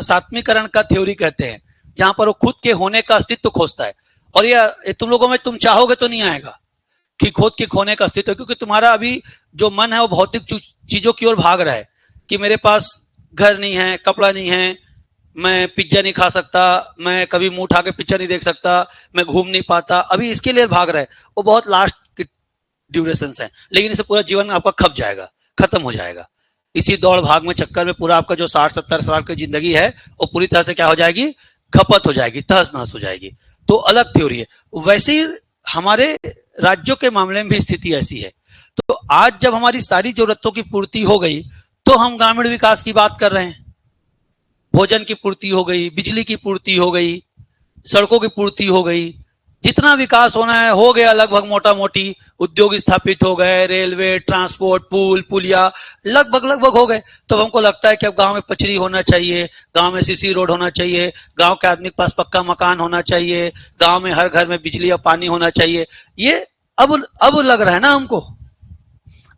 सात्मीकरण का थ्योरी कहते हैं, जहां पर वो खुद के होने का अस्तित्व खोजता है। और ये तुम लोगों में तुम चाहोगे तो नहीं आएगा कि खुद के खोने का अस्तित्व, क्योंकि तुम्हारा अभी जो मन है वो भौतिक चीजों की ओर भाग रहा है कि मेरे पास घर नहीं है, कपड़ा नहीं है, मैं पिज्जा नहीं खा सकता, मैं कभी मुंह उठा के पिक्चर नहीं देख सकता, मैं घूम नहीं पाता, अभी इसके लिए भाग रहा है। वो बहुत लास्ट की ड्यूरेशन है, लेकिन इसे पूरा जीवन आपका खप जाएगा, खत्म हो जाएगा। इसी दौड़ भाग में चक्कर में पूरा आपका जो 60-70 साल की जिंदगी है वो पूरी तरह से क्या हो जाएगी? खपत हो जाएगी, तहस नहस हो जाएगी। तो अलग थ्योरी है। वैसे ही हमारे राज्यों के मामले में भी स्थिति ऐसी है। तो आज जब हमारी सारी जरूरतों की पूर्ति हो गई तो हम ग्रामीण विकास की बात कर रहे हैं। भोजन की पूर्ति हो गई, बिजली की पूर्ति हो गई, सड़कों की पूर्ति हो गई, जितना विकास होना है हो गया लगभग मोटा मोटी। उद्योग स्थापित हो गए, रेलवे, ट्रांसपोर्ट, पुल पुलिया लगभग हो गए। तो हमको लगता है कि अब गांव में पचरी होना चाहिए, गांव में सीसी रोड होना चाहिए, गांव के आदमी के पास पक्का मकान होना चाहिए, गांव में हर घर में बिजली या पानी होना चाहिए। ये अब लग रहा है ना हमको।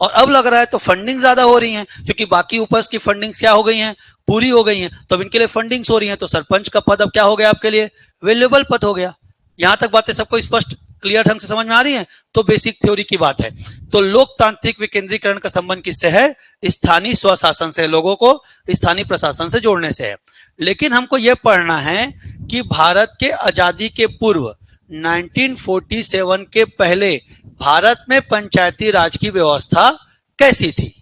और अब लग रहा है तो फंडिंग ज्यादा हो रही है, क्योंकि बाकी ऊपर की फंडिंग क्या हो गई हैं? पूरी हो गई हैं। तो अब इनके लिए फंडिंग्स हो रही हैं। तो सरपंच का पद अब क्या हो गया आपके लिए? वैल्यूएबल पद हो गया। यहां तक बातें सबको स्पष्ट क्लियर ढंग से समझ में आ रही हैं? तो बेसिक थ्योरी की बात है। तो लोकतांत्रिक विकेंद्रीकरण का संबंध किससे है? स्थानीय स्वशासन से, लोगों को स्थानीय प्रशासन से जोड़ने से है। लेकिन हमको यह पढ़ना है कि भारत के आजादी के पूर्व 1947 के पहले भारत में पंचायती राज की व्यवस्था कैसी थी?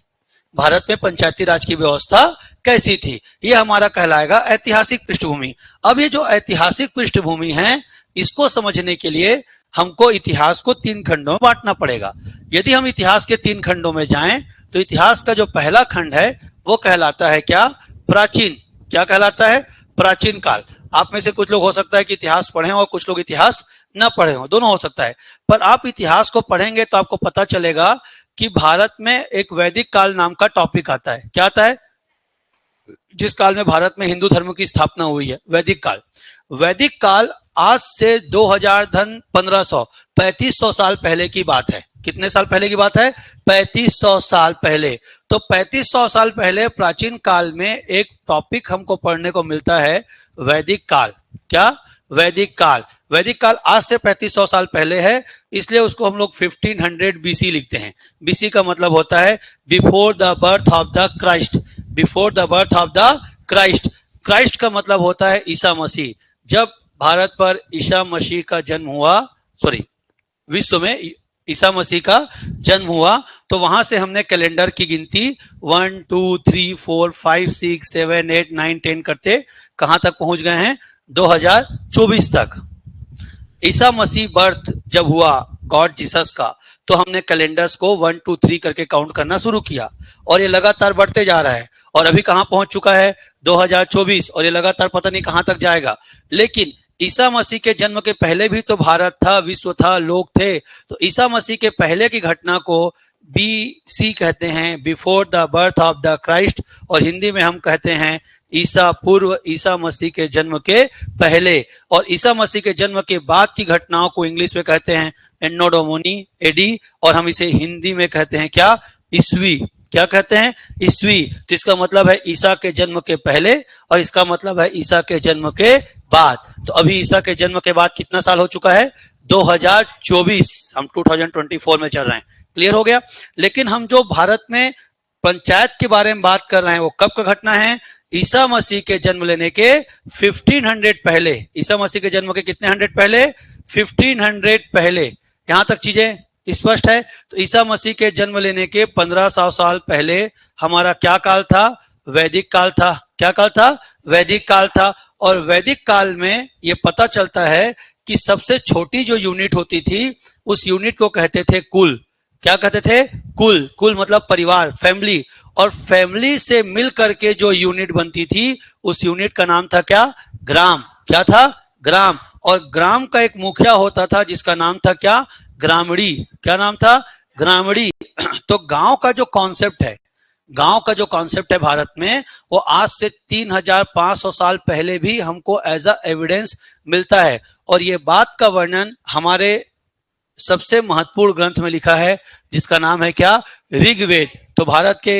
भारत में पंचायती राज की व्यवस्था कैसी थी? यह हमारा कहलाएगा ऐतिहासिक पृष्ठभूमि। अब ये जो ऐतिहासिक पृष्ठभूमि है, इसको समझने के लिए हमको इतिहास को 3 खंडों में बांटना पड़ेगा। यदि हम इतिहास के 3 खंडों में जाएं तो इतिहास का जो पहला खंड है वो कहलाता है क्या? प्राचीन। क्या कहलाता है? प्राचीन काल। आप में से कुछ लोग हो सकता है कि इतिहास पढ़े और कुछ लोग इतिहास न पढ़े हो, दोनों हो सकता है। पर आप इतिहास को पढ़ेंगे तो आपको पता चलेगा कि भारत में एक वैदिक काल नाम का टॉपिक आता है। क्या आता है? जिस काल में भारत में हिंदू धर्म की स्थापना हुई है, वैदिक काल। वैदिक काल आज से 2000 धन 1500 3500 साल पहले की बात है। कितने साल पहले की बात है? 3500 साल पहले। तो 3500 साल पहले प्राचीन काल में एक टॉपिक हमको पढ़ने को मिलता है, वैदिक काल। क्या? वैदिक काल। वैदिक काल आज से 3500 साल पहले है, इसलिए उसको हम लोग 1500 बीसी लिखते हैं। बीसी का मतलब होता है before the birth of the Christ. Before the birth of the Christ. Christ का मतलब होता है ईसा मसीह। जब भारत पर ईसा मसीह का जन्म हुआ, विश्व में ईसा मसीह का जन्म हुआ, तो वहां से हमने कैलेंडर की गिनती 1 2 3 4 5 6 7 8 9 10 करते कहां तक पहुंच गए हैं? 2024 तक। ईसा मसीह बर्थ जब हुआ गॉड जीसस का, तो हमने कैलेंडर्स को 1 2 3 करके काउंट करना शुरू किया और ये लगातार बढ़ते जा रहा है। और अभी कहां पहुंच चुका है? 2024। और ये लगातार पता नहीं कहां तक जाएगा। लेकिन ईसा मसीह के जन्म के पहले भी तो भारत था, विश्व था, लोग थे। तो ईसा मसीह के पहले की घटना को BC कहते हैं, before the birth of the Christ. और हिंदी में हम कहते हैं ईसा पूर्व, ईसा मसीह के जन्म के पहले। और ईसा मसीह के जन्म के बाद की घटनाओं को इंग्लिश में कहते हैं एन्नो डोमिनी, AD। और हम इसे हिंदी में कहते हैं क्या? ईस्वी। क्या कहते हैं? ईस्वी। तो इसका मतलब है ईसा के जन्म के पहले और इसका मतलब है ईसा के जन्म के बाद। तो अभी ईसा के जन्म के बाद कितना साल हो चुका है? 2024, हम 2024 में चल रहे हैं। क्लियर हो गया? लेकिन हम जो भारत में पंचायत के बारे में बात कर रहे हैं वो कब का घटना है? ईसा मसीह के जन्म लेने के 1500 पहले। ईसा मसीह के जन्म के कितने 100 पहले? 1500 पहले। यहां तक चीजें स्पष्ट है? तो ईसा मसीह के जन्म लेने के 1500 साल पहले हमारा क्या काल था? वैदिक काल था। क्या काल था? वैदिक काल था। और वैदिक काल में ये पता चलता है कि सबसे छोटी जो यूनिट होती थी उस यूनिट को कहते थे कुल। क्या कहते थे? कुल। कुल मतलब परिवार, फैमिली। और फैमिली से मिल करके जो यूनिट बनती थी उस यूनिट का नाम था क्या? ग्राम। क्या था? ग्राम। और ग्राम का एक मुखिया होता था जिसका नाम था क्या? ग्रामणी। क्या नाम था? ग्रामणी। तो गांव का जो कॉन्सेप्ट है, गांव का जो कॉन्सेप्ट है भारत में, वो आज से 3500 साल पहले भी हमको एज अ एविडेंस मिलता है। और ये बात का वर्णन हमारे सबसे महत्वपूर्ण ग्रंथ में लिखा है जिसका नाम है क्या? ऋग्वेद। तो भारत के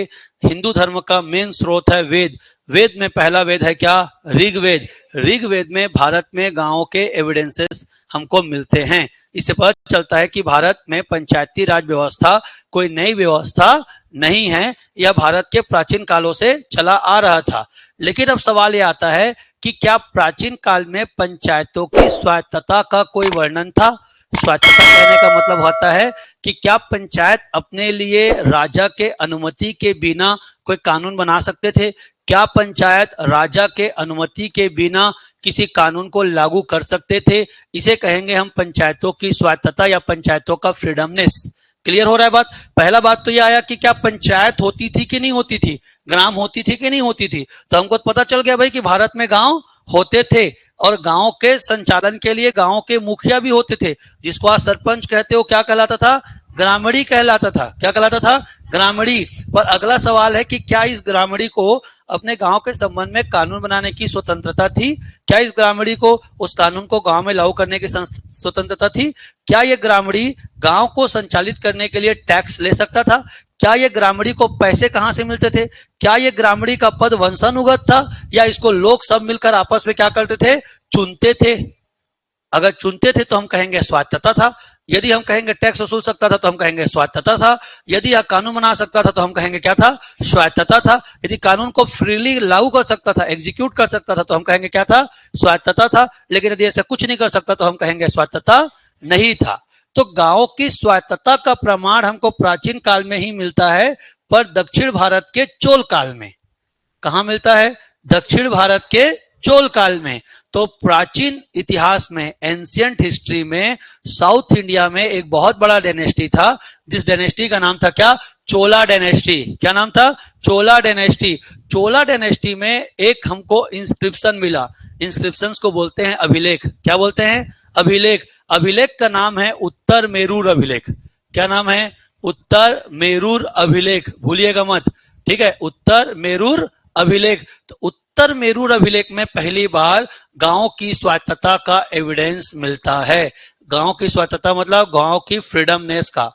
हिंदू धर्म का मेन स्रोत है वेद। वेद में पहला वेद है क्या? ऋग्वेद। ऋग्वेद में भारत में गांवों के एविडेंसेस हमको मिलते हैं। इससे पता चलता है कि भारत में पंचायती राज व्यवस्था कोई नई व्यवस्था नहीं है, यह भारत के प्राचीन कालों से चला आ रहा था। लेकिन अब सवाल यह आता है कि क्या प्राचीन काल में पंचायतों की स्वायत्तता का कोई वर्णन था? स्वायत्तता कहने का मतलब होता है कि क्या पंचायत अपने लिए राजा के अनुमति के बिना कोई कानून बना सकते थे? क्या पंचायत राजा के अनुमति के बिना किसी कानून को लागू कर सकते थे? इसे कहेंगे हम पंचायतों की स्वायत्तता या पंचायतों का फ्रीडमनेस। क्लियर हो रहा है बात? पहला बात तो यह आया कि क्या पंचायत होती थी कि नहीं होती थी, ग्राम होती थी कि नहीं होती थी। तो हमको पता चल गया भाई कि भारत में गांव होते थे और गांव के संचालन के लिए गांव के मुखिया भी होते थे, जिसको आज सरपंच कहते हो। क्या कहलाता था? ग्रामणी कहलाता था। क्या कहलाता था? ग्रामणी। पर अगला सवाल है कि क्या इस ग्रामणी को अपने गांव के संबंध में कानून बनाने की स्वतंत्रता थी? क्या इस ग्रामणी को उस कानून को गांव में लागू करने की स्वतंत्रता थी? क्या ये ग्रामणी गांव को संचालित करने के लिए टैक्स ले सकता था? क्या ये ग्रामणी को पैसे कहां से मिलते थे? क्या ये ग्रामणी का पद वंशानुगत था या इसको लोग सब मिलकर आपस में क्या करते थे? चुनते थे। अगर चुनते थे तो हम कहेंगे स्वायत्तता था। यदि हम कहेंगे टैक्स वसूल सकता था तो हम कहेंगे स्वायत्तता था। यदि यह कानून बना सकता था तो हम कहेंगे क्या था? स्वायत्तता था। यदि कानून को फ्रीली लागू कर सकता था, एग्जीक्यूट कर सकता था तो हम कहेंगे क्या था? स्वायत्तता था। लेकिन यदि ऐसा कुछ नहीं कर सकता तो हम कहेंगे स्वायत्तता नहीं था। तो गांव की स्वायत्तता का प्रमाण हमको प्राचीन काल में ही मिलता है, पर दक्षिण भारत के चोल काल में। कहां मिलता है? दक्षिण भारत के चोल काल में। तो प्राचीन इतिहास में, एंशियंट हिस्ट्री में, साउथ इंडिया में एक बहुत बड़ा डायनेस्टी था जिस डायनेस्टी का नाम था क्या? चोला डायनेस्टी। क्या नाम था? चोला डायनेस्टी। चोला डायनेस्टी में एक हमको इंस्क्रिप्शन मिला। इंस्क्रिप्शंस को बोलते हैं अभिलेख। क्या बोलते हैं? अभिलेख। अभिलेख का नाम है उत्तर मेरूर अभिलेख। क्या नाम है? उत्तर मेरूर अभिलेख। भूलिएगा मत, ठीक है? उत्तर मेरूर अभिलेख। तो उत्तर मेरूर अभिलेख में पहली बार गांव की स्वायत्तता का एविडेंस मिलता है। गांव की स्वायत्तता मतलब गांव की फ्रीडमनेस का।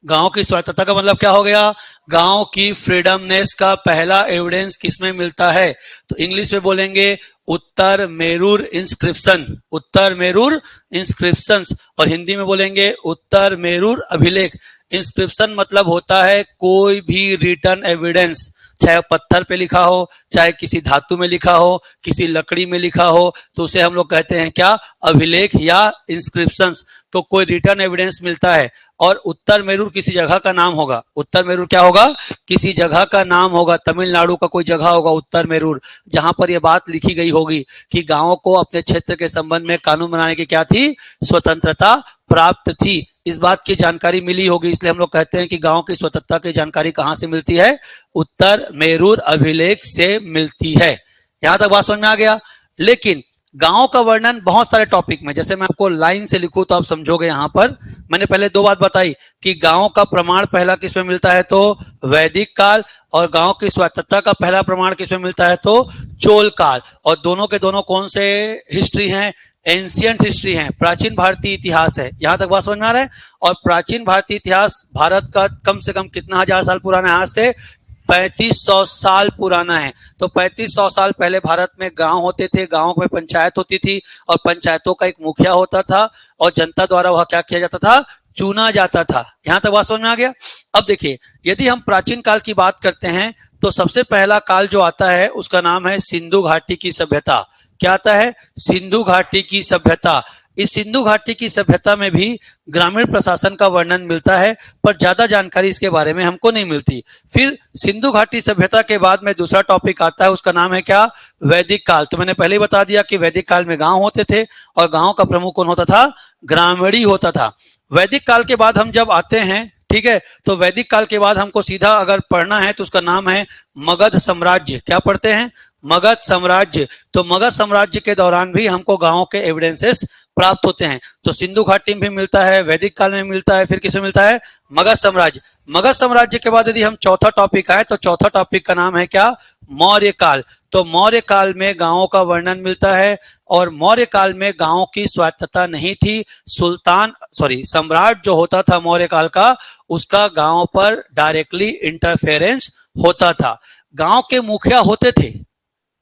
गांव की स्वायत्तता का मतलब क्या हो गया? गांव की फ्रीडमनेस का पहला एविडेंस किसमें मिलता है? तो इंग्लिश में बोलेंगे उत्तर मेरूर इंस्क्रिप्शन। उत्तर मेरूर इंस्क्रिप्शंस। और हिंदी में बोलेंगे उत्तर मेरूर अभिलेख। इंस्क्रिप्शन मतलब होता है कोई भी रिटर्न एविडेंस, चाहे पत्थर पे लिखा हो, चाहे किसी धातु में लिखा हो, किसी लकड़ी में लिखा हो, तो उसे हम लोग कहते हैं क्या? अभिलेख या इंस्क्रिप्शंस। तो कोई रिटर्न एविडेंस मिलता है। और उत्तर मेरूर किसी जगह का नाम होगा। उत्तर मेरूर क्या होगा? किसी जगह का नाम होगा। तमिलनाडु का कोई जगह होगा उत्तर मेरूर, जहां पर यह बात लिखी गई होगी कि गांवों को अपने क्षेत्र के संबंध में कानून बनाने की क्या थी? स्वतंत्रता प्राप्त थी। इस बात की जानकारी मिली होगी, इसलिए हम लोग कहते हैं कि गांव की स्वतंत्रता की जानकारी कहां से मिलती है? उत्तर मेरूर अभिलेख से मिलती है। यहां तक बात समझ में आ गया? लेकिन गांव का वर्णन बहुत सारे टॉपिक में, जैसे मैं आपको लाइन से लिखूं तो आप समझोगे। यहां पर मैंने पहले दो बात बताई कि गांव का प्रमाण पहला किसमें मिलता है? तो वैदिक काल। और गांव की स्वायत्तता का पहला प्रमाण किसमें मिलता है? तो चोल काल। और दोनों के दोनों कौन से हिस्ट्री हैं? एंशियंट हिस्ट्री है, प्राचीन भारतीय इतिहास है। यहां तक बात समझ में आ रहा है। और प्राचीन भारतीय इतिहास भारत का कम से कम कितना हजार साल पुराना है? आज से 3500 साल पुराना है। तो 3500 साल पहले भारत में गांव होते थे, गांवों में पंचायत होती थी और पंचायतों का एक मुखिया होता था और जनता द्वारा वह क्या किया जाता था? चुना जाता था। यहां तक बात समझ में आ गया। अब देखिए, यदि हम प्राचीन काल की बात करते हैं तो सबसे पहला काल जो आता है उसका नाम है सिंधु घाटी की सभ्यता। क्या आता है? सिंधु घाटी की सभ्यता। इस सिंधु घाटी की सभ्यता में भी ग्रामीण प्रशासन का वर्णन मिलता है, पर ज्यादा जानकारी इसके बारे में हमको नहीं मिलती। फिर सिंधु घाटी सभ्यता के बाद में दूसरा टॉपिक आता है, उसका नाम है क्या? वैदिक काल। तो मैंने पहले ही बता दिया कि वैदिक काल में गांव होते थे और गांव का प्रमुख कौन होता था? ग्रामीणी होता था। वैदिक काल के बाद हम जब आते हैं, ठीक है, तो वैदिक काल के बाद हमको सीधा अगर पढ़ना है तो उसका नाम है मगध साम्राज्य। क्या पढ़ते हैं? मगध साम्राज्य। तो मगध साम्राज्य के दौरान भी हमको गांवों के एविडेंसेस प्राप्त होते हैं। तो सिंधु घाटी में भी मिलता है, वैदिक काल में मिलता है, फिर किसमें मिलता है? मगध साम्राज्य। मगध साम्राज्य के बाद यदि हम चौथा टॉपिक आए तो चौथा टॉपिक का नाम है क्या? मौर्य काल। तो मौर्य काल में गांवों का वर्णन मिलता है और मौर्य काल में गांवों की स्वायत्तता नहीं थी। सम्राट जो होता था मौर्य काल का, उसका गांव पर डायरेक्टली इंटरफेरेंस होता था। गांव के मुखिया होते थे,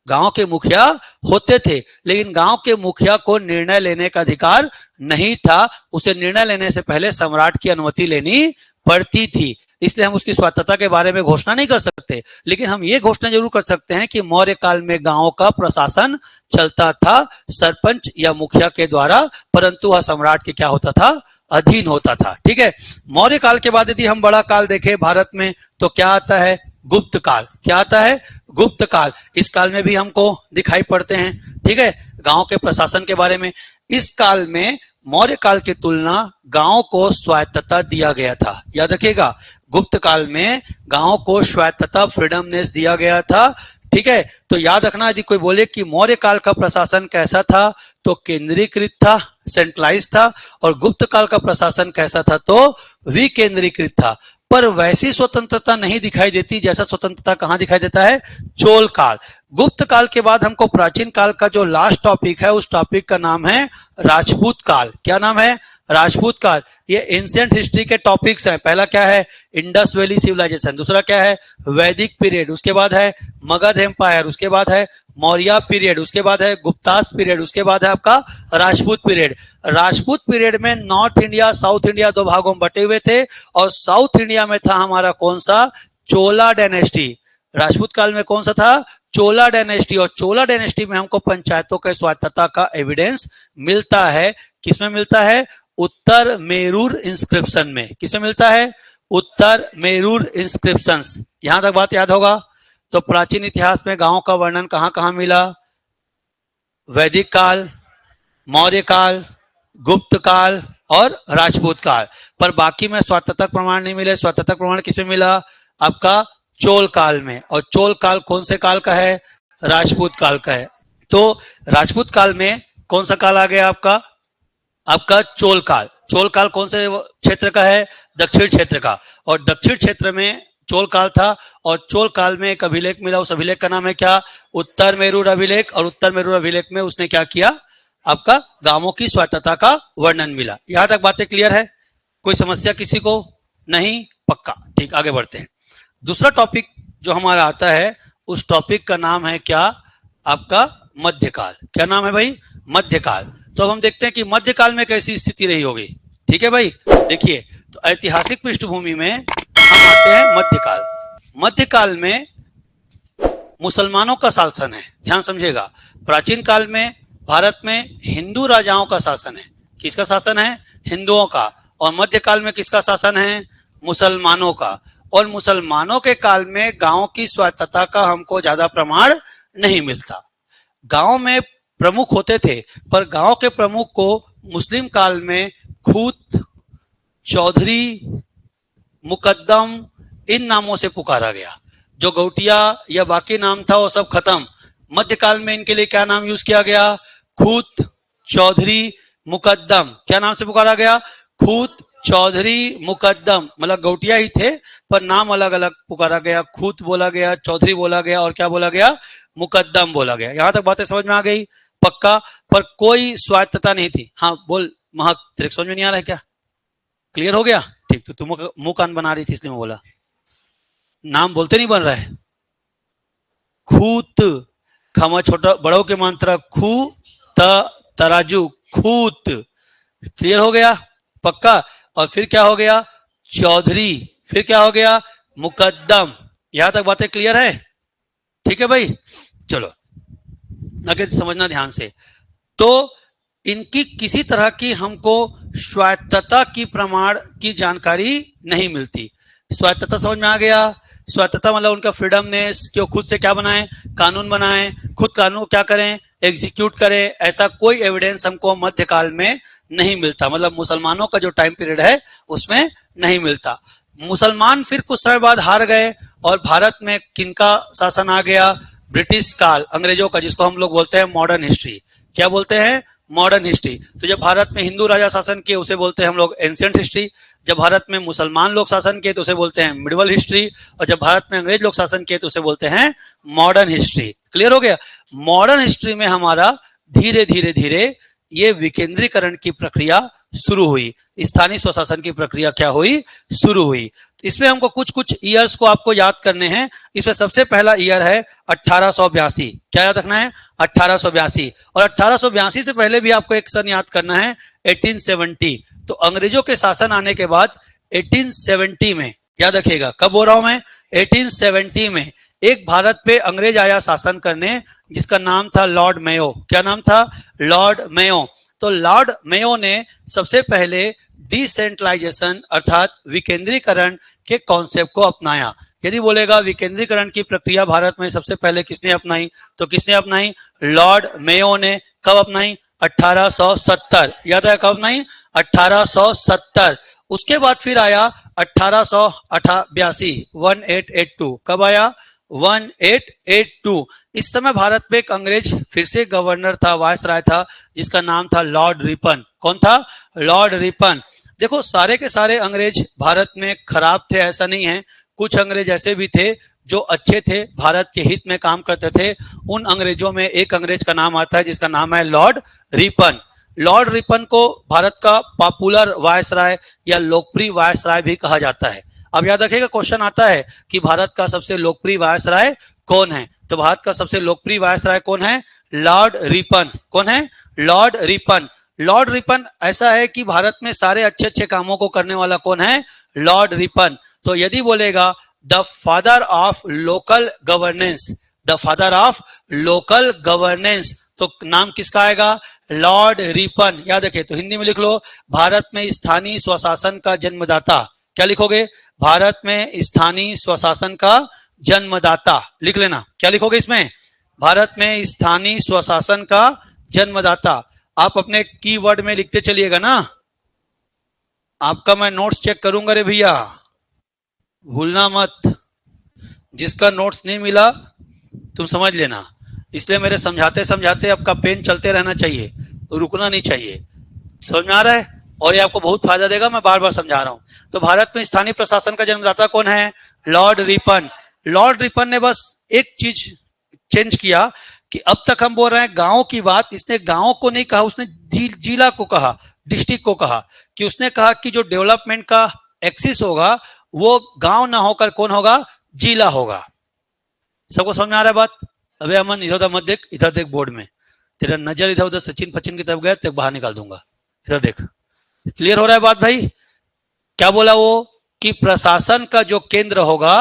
गांव के मुखिया होते थे, लेकिन गांव के मुखिया को निर्णय लेने का अधिकार नहीं था। उसे निर्णय लेने से पहले सम्राट की अनुमति लेनी पड़ती थी। इसलिए हम उसकी स्वायत्तता के बारे में घोषणा नहीं कर सकते, लेकिन हम ये घोषणा जरूर कर सकते हैं कि मौर्य काल में गांव का प्रशासन चलता था सरपंच या मुखिया के द्वारा, परंतु वह सम्राट के क्या होता था? अधीन होता था। ठीक है। मौर्य काल के बाद यदि हम बड़ा काल देखें भारत में तो क्या आता है? गुप्त काल। क्या आता है? गुप्त काल। इस काल में भी हमको दिखाई पड़ते हैं, ठीक है, गांव के प्रशासन के बारे में। इस काल में मौर्य काल की तुलना गांव को स्वायत्तता दिया गया था। याद रखिएगा, गुप्त काल में गांव को स्वायत्तता, फ्रीडमनेस दिया गया था। ठीक है, तो याद रखना, यदि कोई बोले कि मौर्य काल का प्रशासन कैसा था तो केंद्रीकृत था, सेंट्रलाइज था, और गुप्त काल का प्रशासन कैसा था तो विकेंद्रीकृत था। पर वैसी स्वतंत्रता नहीं दिखाई देती जैसा स्वतंत्रता कहां दिखाई देता है? चोल काल। गुप्त काल के बाद हमको प्राचीन काल का जो लास्ट टॉपिक है उस टॉपिक का नाम है राजपूत काल। क्या नाम है? राजपूत काल। ये एंशिएंट हिस्ट्री के टॉपिक्स हैं। पहला क्या है? Indus Valley civilization. दूसरा क्या है? वैदिक पीरियड। उसके बाद है मगध एम्पायर। उसके बाद है मौर्य पीरियड। उसके बाद है गुप्तास पीरियड। उसके बाद है आपका राजपूत पीरियड। राजपूत पीरियड में नॉर्थ इंडिया, साउथ इंडिया दो भागों में बटे हुए थे और साउथ इंडिया में था हमारा कौन सा? चोला डायनेस्टी। राजपूत काल में कौन सा था? चोला डायनेस्टी। और चोला डायनेस्टी में हमको पंचायतों के स्वायत्तता का एविडेंस मिलता है। किसमें मिलता है? उत्तर मेरूर इंस्क्रिप्शन में। किसमें मिलता है? उत्तर मेरूर इंस्क्रिप्शंस। यहां तक बात याद होगा। तो प्राचीन इतिहास में गांवों का वर्णन कहां कहां मिला? वैदिक काल, मौर्य काल, गुप्त काल और राजपूत काल। पर बाकी में स्वायत्तता प्रमाण नहीं मिले। स्वायत्तता प्रमाण किसमें मिला? आपका चोल काल में। और चोल काल कौन से काल का है? राजपूत काल का है। तो राजपूत काल में कौन सा काल आ गया आपका? आपका चोल काल। चोल काल कौन से क्षेत्र का है? दक्षिण क्षेत्र का। और दक्षिण क्षेत्र में चोल काल था और चोल काल में एक अभिलेख मिला। उस अभिलेख का नाम है क्या? उत्तर मेरूर अभिलेख। और उत्तर मेरूर अभिलेख में उसने क्या किया? आपका गांवों की स्वायत्तता का वर्णन मिला। यहां तक बातें क्लियर है? कोई समस्या किसी को? नहीं? पक्का। ठीक, आगे बढ़ते हैं। दूसरा टॉपिक जो हमारा आता है उस टॉपिक का नाम है क्या? आपका मध्यकाल। क्या नाम है भाई? मध्यकाल। तो अब हम देखते हैं कि मध्यकाल में कैसी स्थिति रही होगी। ठीक है भाई, देखिए, तो ऐतिहासिक पृष्ठभूमि में हम आते हैं मध्यकाल। मध्यकाल में मुसलमानों का शासन है। ध्यान समझिएगा, प्राचीन काल में भारत में हिंदू राजाओं का शासन है। किसका शासन है? हिंदुओं का। और मध्यकाल में किसका शासन है? मुसलमानों का। और मुसलमानों के काल में गांव की स्वायत्तता का हमको ज्यादा प्रमाण नहीं मिलता। गांव में प्रमुख होते थे, पर गांव के प्रमुख को मुस्लिम काल में खूत, चौधरी, मुकद्दम इन नामों से पुकारा गया। जो गौटिया या बाकी नाम था वो सब खत्म। मध्यकाल में इनके लिए क्या नाम यूज किया गया? खूत, चौधरी, मुकद्दम। क्या नाम से पुकारा गया? खूत, चौधरी, मुकद्दम। मतलब गौटिया ही थे पर नाम अलग अलग पुकारा गया। खूत बोला गया, चौधरी बोला गया और क्या बोला गया? मुकद्दम बोला गया। यहां तक बातें समझ में आ गई? पक्का, पर कोई स्वायत्तता नहीं थी। हाँ बोल महक, तेरे समझ में नहीं आ रहा है क्या? क्लियर हो गया? ठीक, तो तुम मुंह कान बना रही थी इसलिए मैं बोला, नाम बोलते नहीं बन रहा है। खूत, खमा छोटा बड़ों के मात्रा खू, तराजू, खूत। क्लियर हो गया? पक्का। और फिर क्या हो गया? चौधरी। फिर क्या हो गया? मुकद्दम। यहां तक बातें क्लियर है? ठीक है भाई, चलो आगे समझना ध्यान से। तो इनकी किसी तरह की हमको स्वायत्तता की प्रमाण की जानकारी नहीं मिलती। स्वायत्तता समझ में आ गया? स्वायत्तता मतलब उनका फ्रीडमनेस, कि वो खुद से क्या बनाए, कानून बनाए, खुद कानून क्या करें, एग्जीक्यूट करें, ऐसा कोई एविडेंस हमको मध्यकाल में नहीं मिलता। मतलब मुसलमानों का जो टाइम पीरियड है उसमें नहीं मिलता। मुसलमान फिर कुछ समय बाद हार गए और भारत में किनका शासन आ गया? ब्रिटिश काल, अंग्रेजों का, जिसको हम लोग बोलते हैं मॉडर्न हिस्ट्री। क्या बोलते हैं? Modern history. तो जब भारत में हिंदू राजा शासन किए उसे बोलते हैं हम लोग एंशिएंट हिस्ट्री। जब भारत में मुसलमान लोग शासन किए तो उसे बोलते हैं मिडिवल हिस्ट्री। और जब भारत में अंग्रेज लोग शासन किए तो उसे बोलते हैं मॉडर्न हिस्ट्री। क्लियर हो गया? मॉडर्न हिस्ट्री में हमारा धीरे धीरे धीरे ये विकेंद्रीकरण की प्रक्रिया शुरू हुई, स्थानीय स्वशासन की प्रक्रिया क्या हुई? शुरू हुई। इसमें हमको कुछ कुछ ईयर्स को आपको याद करने हैं। इसमें सबसे पहला ईयर है 1882। क्या याद रखना है? 1882। और 1882 से पहले भी आपको एक सन याद करना है, 1870। तो अंग्रेजों के शासन आने के बाद 1870 में, याद रखिएगा कब बोल रहा हूं मैं, 1870 में एक भारत पे अंग्रेज आया शासन करने, जिसका नाम था लॉर्ड मेयो। क्या नाम था? Lord Mayo. तो लॉर्ड मेयो ने सबसे पहले डिसेंट्रलाइजेशन अर्थात विकेंद्रीकरण के कॉन्सेप्ट को अपनाया। यदि बोलेगा विकेंद्रीकरण की प्रक्रिया भारत में सबसे पहले किसने अपनाई, तो किसने अपनाई? लॉर्ड मेयो ने। कब अपनाई? 1870। याद है कब अपनाई? 1870। उसके बाद फिर आया 1882, 1882। कब आया? 1882। इस समय भारत में एक अंग्रेज फिर से गवर्नर था, वायसराय था, जिसका नाम था लॉर्ड रिपन। कौन था? Lord Ripon. देखो सारे के सारे अंग्रेज भारत में खराब थे ऐसा नहीं है, कुछ अंग्रेज ऐसे भी थे जो अच्छे थे, भारत के हित में काम करते थे। उन अंग्रेजों में एक अंग्रेज का नाम आता है जिसका नाम है लॉर्ड रिपन। लॉर्ड रिपन को भारत का पॉपुलर वायसराय या लोकप्रिय वायसराय भी कहा जाता है। अब याद रखिएगा क्वेश्चन आता है कि भारत का सबसे लोकप्रिय वायसराय कौन है, तो भारत का सबसे लोकप्रिय वायसराय कौन है? Lord Ripon. कौन है? Lord Ripon. लॉर्ड रिपन ऐसा है कि भारत में सारे अच्छे अच्छे कामों को करने वाला कौन है? Lord Ripon. तो यदि बोलेगा the father of local governance, the father of local governance, तो नाम किसका आएगा? Lord Ripon. याद रखिए, तो हिंदी में लिख लो, भारत में स्थानीय स्वशासन का जन्मदाता। क्या लिखोगे? भारत में स्थानीय स्वशासन का जन्मदाता लिख लेना। क्या लिखोगे इसमें? भारत में स्थानीय स्वशासन का जन्मदाता। आप अपने कीवर्ड में लिखते चलिएगा ना, आपका मैं नोट्स चेक करूंगा रे भैया, भूलना मत। जिसका नोट्स नहीं मिला तुम समझ लेना। इसलिए मेरे समझाते समझाते आपका पेन चलते रहना चाहिए, रुकना नहीं चाहिए। समझ में आ रहा है? और ये आपको बहुत फायदा देगा, मैं बार बार समझा रहा हूं। तो भारत में स्थानीय प्रशासन का जन्मदाता कौन है? Lord Ripon. लॉर्ड रिपन ने बस एक चीज चेंज किया कि अब तक हम बोल रहे हैं गांव की बात, इसने गांव को नहीं कहा, उसने जिला को कहा, डिस्ट्रिक्ट को कहा। कि उसने कहा कि जो डेवलपमेंट का एक्सिस होगा वो गांव ना होकर कौन होगा? जिला होगा। सबको समझ में आ रहा है बात? अबे अमन इधर उधर मत देख, इधर देख बोर्ड में, तेरा नजर इधर उधर सचिन फचिन की तरफ गया तो बाहर निकाल दूंगा। इधर देख, क्लियर हो रहा है बात भाई? क्या बोला वो? कि प्रशासन का जो केंद्र होगा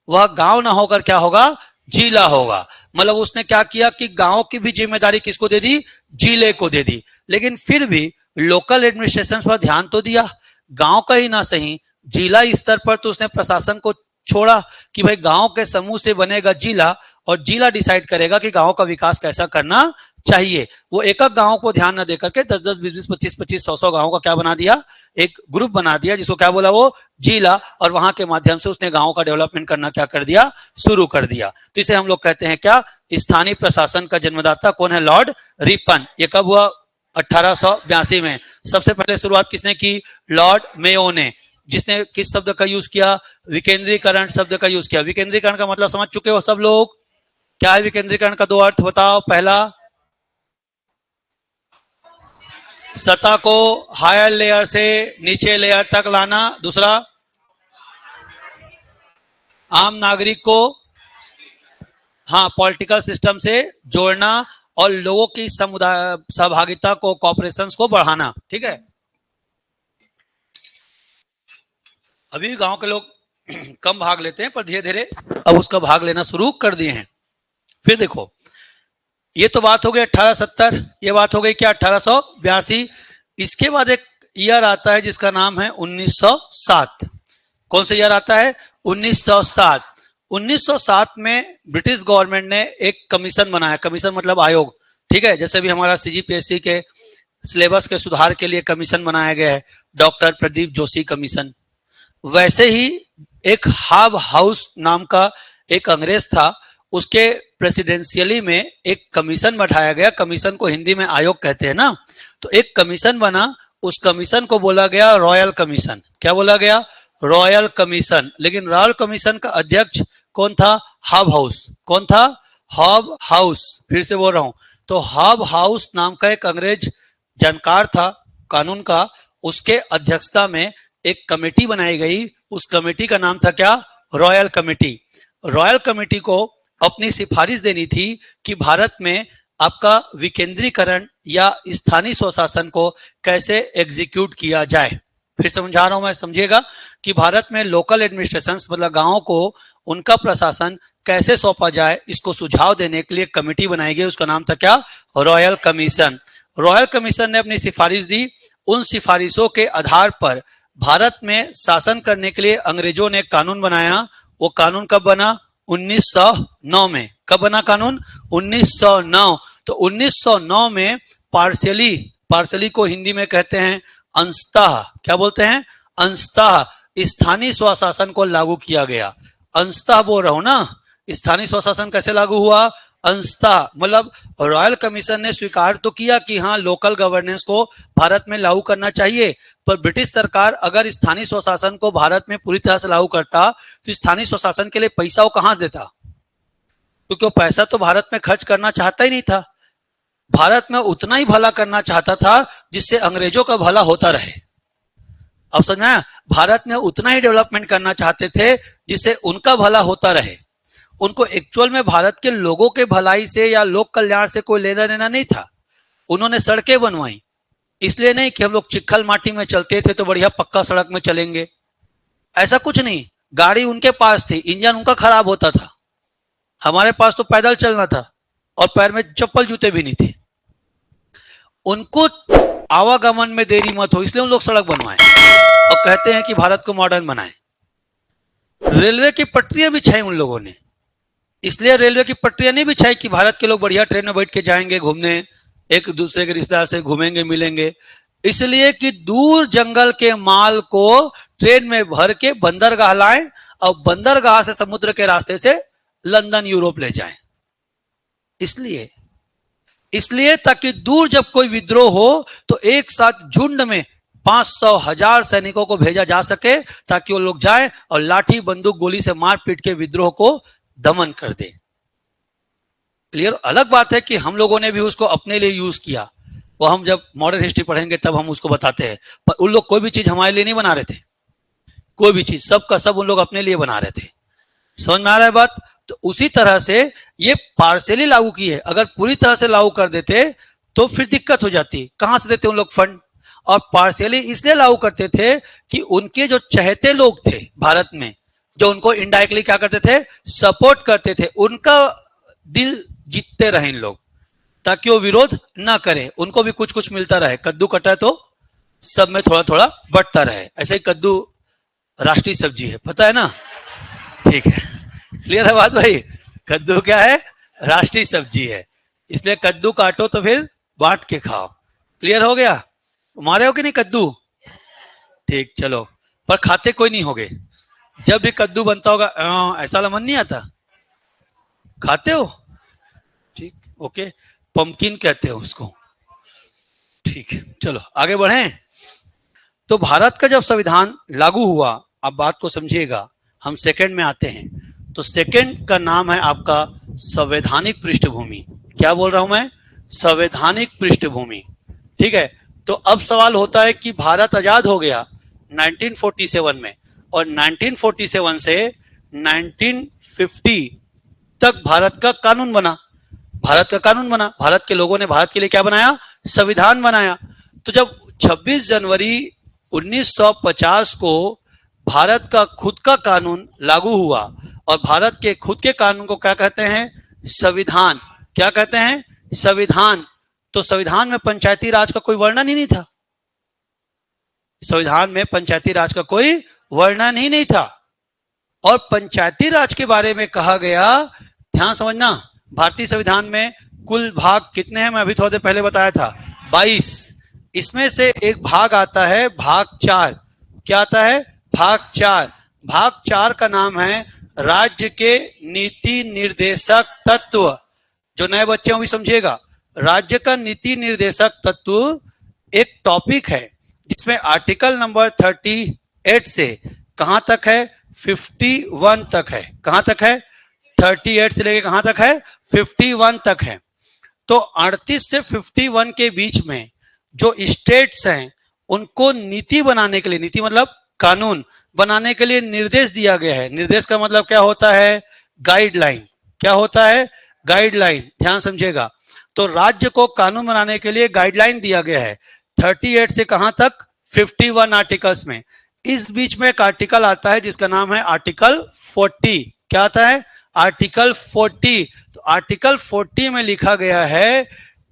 वह गांव ना होकर क्या होगा? जिला होगा। मतलब उसने क्या किया कि गांव की भी जिम्मेदारी किसको दे दी? जिले को दे दी। लेकिन फिर भी लोकल एडमिनिस्ट्रेशन पर ध्यान तो दिया, गांव का ही ना सही जिला स्तर पर तो उसने प्रशासन को छोड़ा कि भाई गांव के समूह से बनेगा जिला और जिला डिसाइड करेगा कि गांव का विकास कैसा करना चाहिए। वो एक एक गांव को ध्यान न देकर के 10-10, 20-20, 25-25, 100-100 गांवों का क्या बना दिया? एक ग्रुप बना दिया, जिसको क्या बोला? वो जिला। और वहां के माध्यम से उसने गांव का डेवलपमेंट करना क्या कर दिया? शुरू कर दिया। तो इसे हम लोग कहते हैं क्या? स्थानीय प्रशासन का जन्मदाता कौन है? Lord Ripon. ये कब हुआ? 1882 में। सबसे पहले शुरुआत किसने की? लॉर्ड मेयो ने। जिसने किस शब्द का यूज किया? विकेंद्रीकरण शब्द का यूज किया। विकेंद्रीकरण का मतलब समझ चुके हो सब लोग? क्या है विकेंद्रीकरण का दो अर्थ बताओ। पहला सतह को हायर लेयर से नीचे लेयर तक लाना। दूसरा, आम नागरिक को हाँ पॉलिटिकल सिस्टम से जोड़ना और लोगों की समुदाय सहभागिता को, कॉपरेशंस को बढ़ाना। ठीक है, अभी गांव के लोग कम भाग लेते हैं, पर धीरे धीरे अब उसका भाग लेना शुरू कर दिए हैं। फिर देखो, ये तो बात हो गई 1870, ये बात हो गई क्या 1882। इसके बाद एक ईयर आता है जिसका नाम है 1907। कौन सा ईयर आता है? 1907। 1907 में ब्रिटिश गवर्नमेंट ने एक कमीशन बनाया। कमीशन मतलब आयोग। ठीक है, जैसे भी हमारा सीजीपीएससी के सिलेबस के सुधार के लिए कमीशन बनाया गया है, डॉक्टर प्रदीप जोशी कमीशन, वैसे ही एक हाब हाउस नाम का एक अंग्रेज था, उसके प्रेसिडेंशियली में एक कमीशन बैठाया गया। कमीशन को हिंदी में आयोग कहते हैं ना, तो एक कमीशन बना, उस कमीशन को बोला गया रॉयल कमीशन। क्या बोला गया? Royal commission. लेकिन रॉयल कमीशन का अध्यक्ष कौन था? Hub house. कौन था? Hub house. फिर से बोल रहा हूं, तो हब हाउस नाम का एक अंग्रेज जानकार था कानून का, उसके अध्यक्षता में एक कमेटी बनाई गई। उस कमेटी का नाम था क्या? Royal committee. रॉयल कमेटी को अपनी सिफारिश देनी थी कि भारत में आपका विकेंद्रीकरण या स्थानीय स्वशासन को कैसे एग्जीक्यूट किया जाए। फिर समझा रहा हूं मैं, समझिएगा कि भारत में लोकल एडमिनिस्ट्रेशन मतलब गांवों को उनका प्रशासन कैसे सौंपा जाए, इसको सुझाव देने के लिए कमेटी बनाई गई। उसका नाम था क्या? Royal commission. रॉयल कमीशन ने अपनी सिफारिश दी। उन सिफारिशों के आधार पर भारत में शासन करने के लिए अंग्रेजों ने कानून बनाया। वो कानून कब बना? 1909 में। कब बना कानून? 1909। तो 1909 में पार्शली को हिंदी में कहते हैं अंशतः। क्या बोलते हैं? अंशतः स्थानीय स्वशासन को लागू किया गया। अंशतः बोल रहा हूं ना, स्थानीय स्वशासन कैसे लागू हुआ? अंशतः मतलब रॉयल कमीशन ने स्वीकार तो किया कि हाँ लोकल गवर्नेंस को भारत में लागू करना चाहिए, पर ब्रिटिश सरकार अगर स्थानीय स्वशासन को भारत में पूरी तरह से लागू करता तो स्थानीय स्वशासन के लिए पैसा वो कहां से देता? क्योंकि वो पैसा तो भारत में खर्च करना चाहता ही नहीं था। भारत में उतना ही भला करना चाहता था जिससे अंग्रेजों का भला होता रहे। अब समझ में? भारत में उतना ही डेवलपमेंट करना चाहते थे जिससे उनका भला होता रहे। उनको एक्चुअल में भारत के लोगों के भलाई से या लोक कल्याण से कोई लेना देना नहीं था। उन्होंने सड़कें बनवाई, इसलिए नहीं कि हम लोग चिखल माटी में चलते थे तो बढ़िया पक्का सड़क में चलेंगे, ऐसा कुछ नहीं। गाड़ी उनके पास थी, इंजन उनका खराब होता था। हमारे पास तो पैदल चलना था और पैर में चप्पल जूते भी नहीं थे। उनको आवागमन में देरी मत हो, इसलिए उन लोग सड़क बनवाए और कहते हैं कि भारत को मॉडर्न बनाए। रेलवे की पटरियां बिछाई उन लोगों ने, इसलिए रेलवे की पटरियां नहीं बिछाई कि भारत के लोग बढ़िया ट्रेन में बैठ के जाएंगे घूमने, एक दूसरे के रिश्तेदार से घूमेंगे मिलेंगे, इसलिए कि दूर जंगल के माल को ट्रेन में भर के बंदरगाह लाएं और बंदरगाह से समुद्र के रास्ते से लंदन यूरोप ले जाएं। इसलिए ताकि दूर जब कोई विद्रोह हो तो एक साथ झुंड में 500,000 सैनिकों को भेजा जा सके ताकि वो लोग जाएं और लाठी बंदूक गोली से मार पीट के विद्रोह को दमन कर दे। क्लियर? अलग बात है कि हम लोगों ने भी उसको अपने लिए यूज किया, वो हम जब मॉडर्न हिस्ट्री पढ़ेंगे तब हम उसको बताते हैं, पर उन लोग कोई भी चीज हमारे लिए नहीं बना रहे थे। कोई भी चीज, सबका सब उन लोग अपने लिए बना रहे थे। समझ में आ रहा है बात? तो उसी तरह से ये पार्शियली लागू की है। अगर पूरी तरह से लागू कर देते तो फिर दिक्कत हो जाती। कहां से देते उन लोग फंड? और पार्शियली इसलिए लागू करते थे कि उनके जो चहेते लोग थे भारत में, जो उनको इनडायरेक्टली क्या करते थे? सपोर्ट करते थे, उनका दिल जीतते रहे इन लोग, ताकि वो विरोध ना करें, उनको भी कुछ कुछ मिलता रहे। कद्दू कटा तो सब में थोड़ा थोड़ा बंटता रहे। ऐसे ही कद्दू राष्ट्रीय सब्जी है, पता है ना? ठीक है, क्लियर है बात भाई? कद्दू क्या है? राष्ट्रीय सब्जी है, इसलिए कद्दू काटो तो फिर बांट के खाओ। क्लियर हो गया? मारे हो कि नहीं कद्दू? ठीक, चलो, पर खाते कोई नहीं होगे। जब भी कद्दू बनता होगा ऐसा मन नहीं आता, खाते हो? ठीक, ओके, पंपकिन कहते हो उसको। ठीक है, चलो आगे बढ़ें। तो भारत का जब संविधान लागू हुआ, अब बात को समझिएगा, हम सेकंड में आते हैं। तो सेकंड का नाम है आपका संवैधानिक पृष्ठभूमि। क्या बोल रहा हूं मैं? संवैधानिक पृष्ठभूमि। ठीक है, तो अब सवाल होता है कि भारत आजाद हो गया 1947 में, और 1947 से 1950 तक भारत का कानून बना। भारत का कानून बना, भारत के लोगों ने भारत के लिए क्या बनाया? संविधान बनाया। तो जब 26 जनवरी 1950 को भारत का खुद का कानून लागू हुआ, और भारत के खुद के कानून को क्या कहते हैं? संविधान। क्या कहते हैं? संविधान। तो संविधान में पंचायती राज का कोई वर्णन ही नहीं था। संविधान में पंचायती राज का कोई वर्णन ही नहीं था। और पंचायती राज के बारे में कहा गया, ध्यान समझना, भारतीय संविधान में कुल भाग कितने हैं? मैं अभी थोड़ी देर पहले बताया था 22। इसमें से एक भाग आता है भाग 4। क्या आता है? भाग 4। भाग 4 का नाम है राज्य के नीति निर्देशक तत्व। जो नए बच्चे हैं भी समझिएगा, राज्य का नीति निर्देशक तत्व एक टॉपिक है जिसमें आर्टिकल नंबर 38 से कहां तक है? 51 तक है। कहां तक है? 38 से लेके कहां तक है? 51 तक है। तो 38 से 51 के बीच में जो स्टेट्स हैं उनको नीति बनाने के लिए, नीति मतलब कानून बनाने के लिए निर्देश दिया गया है। निर्देश का मतलब क्या होता है? गाइडलाइन। क्या होता है? गाइडलाइन। ध्यान समझिएगा। तो राज्य को कानून बनाने के लिए गाइडलाइन दिया गया है 38 से कहां तक? 51 आर्टिकल्स में। इस बीच में एक आर्टिकल आता है जिसका नाम है आर्टिकल 40। क्या आता है? आर्टिकल 40। तो आर्टिकल 40 में लिखा गया है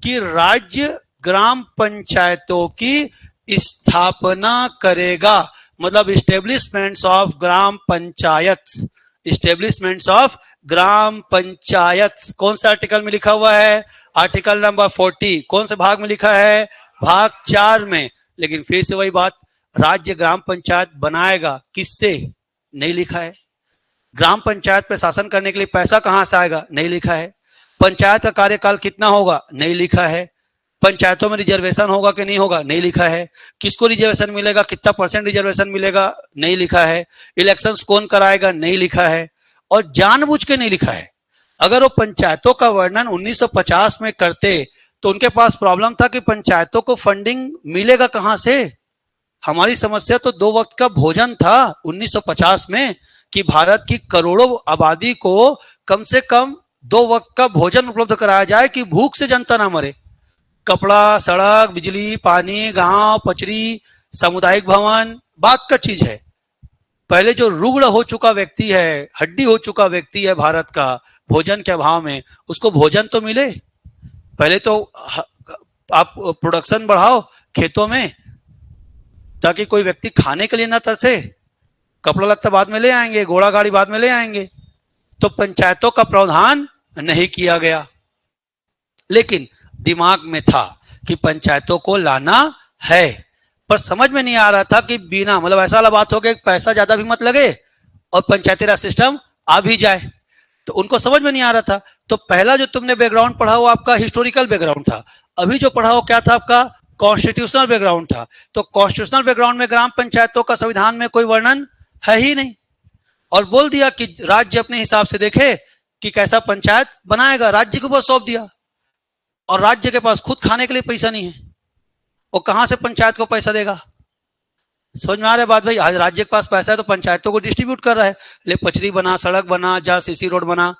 कि राज्य ग्राम पंचायतों की स्थापना करेगा, मतलब स्टेब्लिशमेंट्स of gram panchayat. स्टेब्लिशमेंट्स of gram panchayat कौन सा आर्टिकल में लिखा हुआ है? Article number 40। कौन से भाग में लिखा है? भाग 4 में। लेकिन फिर से वही बात, राज्य ग्राम पंचायत बनाएगा किससे? नहीं लिखा है। ग्राम पंचायत पे शासन करने के लिए पैसा कहां से आएगा? नहीं लिखा है। पंचायत का कार्यकाल कितना होगा? नहीं लिखा है। पंचायतों में रिजर्वेशन होगा कि नहीं होगा? नहीं लिखा है। किसको रिजर्वेशन मिलेगा? कितना % रिजर्वेशन मिलेगा? नहीं लिखा है। इलेक्शंस कौन कराएगा? नहीं लिखा है। और जानबूझ के नहीं लिखा है। अगर वो पंचायतों का वर्णन 1950 में करते तो उनके पास प्रॉब्लम था कि पंचायतों को फंडिंग मिलेगा कहां से। हमारी समस्या तो 2 वक्त का भोजन था 1950 में, कि भारत की करोड़ों आबादी को कम से कम 2 वक्त का भोजन उपलब्ध कराया जाए कि भूख से जनता ना मरे। कपड़ा, सड़क, बिजली, पानी, गांव, पचरी, सामुदायिक भवन बात का चीज है। पहले जो रुग्ण हो चुका व्यक्ति है, हड्डी हो चुका व्यक्ति है भारत का, भोजन के अभाव में, उसको भोजन तो मिले। पहले तो आप प्रोडक्शन बढ़ाओ खेतों में ताकि कोई व्यक्ति खाने के लिए ना तरसे। कपड़ा लत्ता बाद में ले आएंगे, घोड़ा गाड़ी बाद में ले आएंगे। तो पंचायतों का प्रावधान नहीं किया गया, लेकिन दिमाग में था कि पंचायतों को लाना है, पर समझ में नहीं आ रहा था कि बिना, मतलब ऐसा वाला बात हो गया, पैसा ज्यादा भी मत लगे और पंचायती राज सिस्टम आ भी जाए। तो उनको समझ में नहीं आ रहा था। तो पहला जो तुमने बैकग्राउंड पढ़ा वो आपका हिस्टोरिकल बैकग्राउंड था। अभी जो पढ़ा वो क्या था? आपका कॉन्स्टिट्यूशनल बैकग्राउंड था। तो कॉन्स्टिट्यूशनल बैकग्राउंड में ग्राम पंचायतों का संविधान में कोई वर्णन है ही नहीं, और बोल दिया कि राज्य अपने हिसाब से देखे कि कैसा पंचायत बनाएगा, राज्य के ऊपर सौंप दिया। और राज्य के पास खुद खाने के लिए पैसा नहीं है, वो कहां से पंचायत को पैसा देगा? समझ में आ रहा है बात भाई? आज राज्य के पास पैसा है तो पंचायतों को डिस्ट्रीब्यूट कर रहा है, ले पचरी बना, सड़क बना, जा सीसी रोड बना।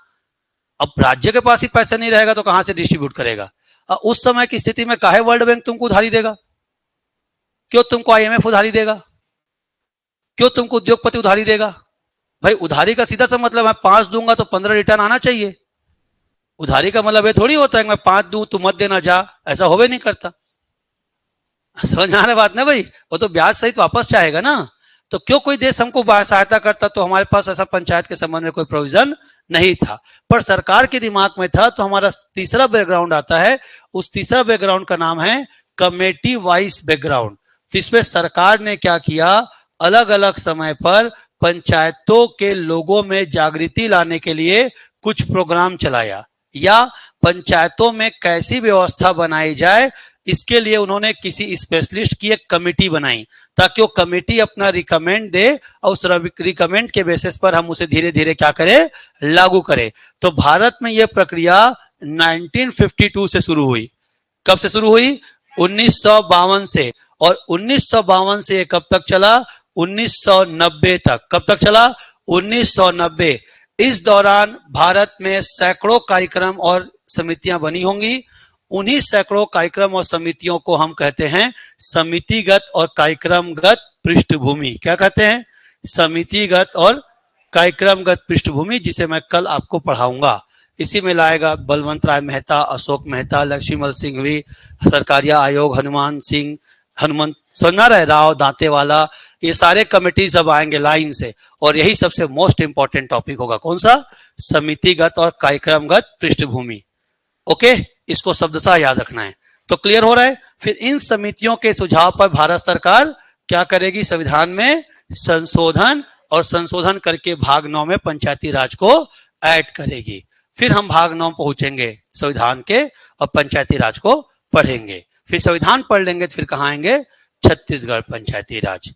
अब राज्य के पास ही पैसा नहीं रहेगा तो कहां से डिस्ट्रीब्यूट करेगा? उस समय की स्थिति में काहे वर्ल्ड बैंक तुमको उधारी देगा? क्यों तुमको IMF उधारी देगा? क्यों तुमको उद्योगपति उधारी देगा? भाई उधारी का सीधा सा मतलब है 5 दूंगा तो 15 रिटर्न आना चाहिए। उधारी का मतलब ये थोड़ी होता है मैं 5 दूं तू मत देना जा, ऐसा होवे नहीं करता। समझ आ रहा बात ना भाई? वो तो ब्याज सहित वापस चाहेगा ना। तो क्यों कोई देश हमको सहायता करता? तो हमारे पास ऐसा पंचायत के संबंध में कोई प्रोविजन नहीं था, पर सरकार के दिमाग में था। तो हमारा तीसरा बैकग्राउंड आता है, उस तीसरा बैकग्राउंड का नाम है कमेटी वाइज बैकग्राउंड। तो इसमें सरकार ने क्या किया? अलग अलग समय पर पंचायतों के लोगों में जागृति लाने के लिए कुछ प्रोग्राम चलाया, या पंचायतों में कैसी व्यवस्था बनाई जाए इसके लिए उन्होंने किसी स्पेशलिस्ट की एक कमेटी बनाई, ताकि वो कमेटी अपना रिकमेंड दे और उस रिकमेंड के बेसिस पर हम उसे धीरे धीरे क्या करें? लागू करें। तो भारत में यह प्रक्रिया 1952 से शुरू हुई। कब से शुरू हुई? 1952 से, और 1952 से ये कब तक चला? 1990 तक। कब तक चला? 1990। इस दौरान भारत में सैकड़ों कार्यक्रम और समितियां बनी होंगी। उन्हीं सैकड़ों कार्यक्रम और समितियों को हम कहते हैं समितिगत और कार्यक्रमगत पृष्ठभूमि। क्या कहते हैं? समितिगत और कार्यक्रमगत पृष्ठभूमि, जिसे मैं कल आपको पढ़ाऊंगा। इसी में लाएगा बलवंत राय मेहता, अशोक मेहता, लक्ष्मीमल सिंघवी, सरकारिया आयोग, हनुमंत समझ रहे, राव दांतेवाला, ये सारे कमेटी सब आएंगे लाइन से, और यही सबसे मोस्ट इंपॉर्टेंट टॉपिक होगा। कौन सा? समितिगत और कार्यक्रमगत पृष्ठभूमि। ओके, इसको शब्दशः याद रखना है। तो क्लियर हो रहा है? फिर इन समितियों के सुझाव पर भारत सरकार क्या करेगी? संविधान में संशोधन, और संशोधन करके भाग 9 में पंचायती राज को ऐड करेगी। फिर हम भाग 9 पहुंचेंगे संविधान के और पंचायती राज को पढ़ेंगे। फिर संविधान पढ़ लेंगे तो फिर कहां आएंगे? छत्तीसगढ़ पंचायती राज।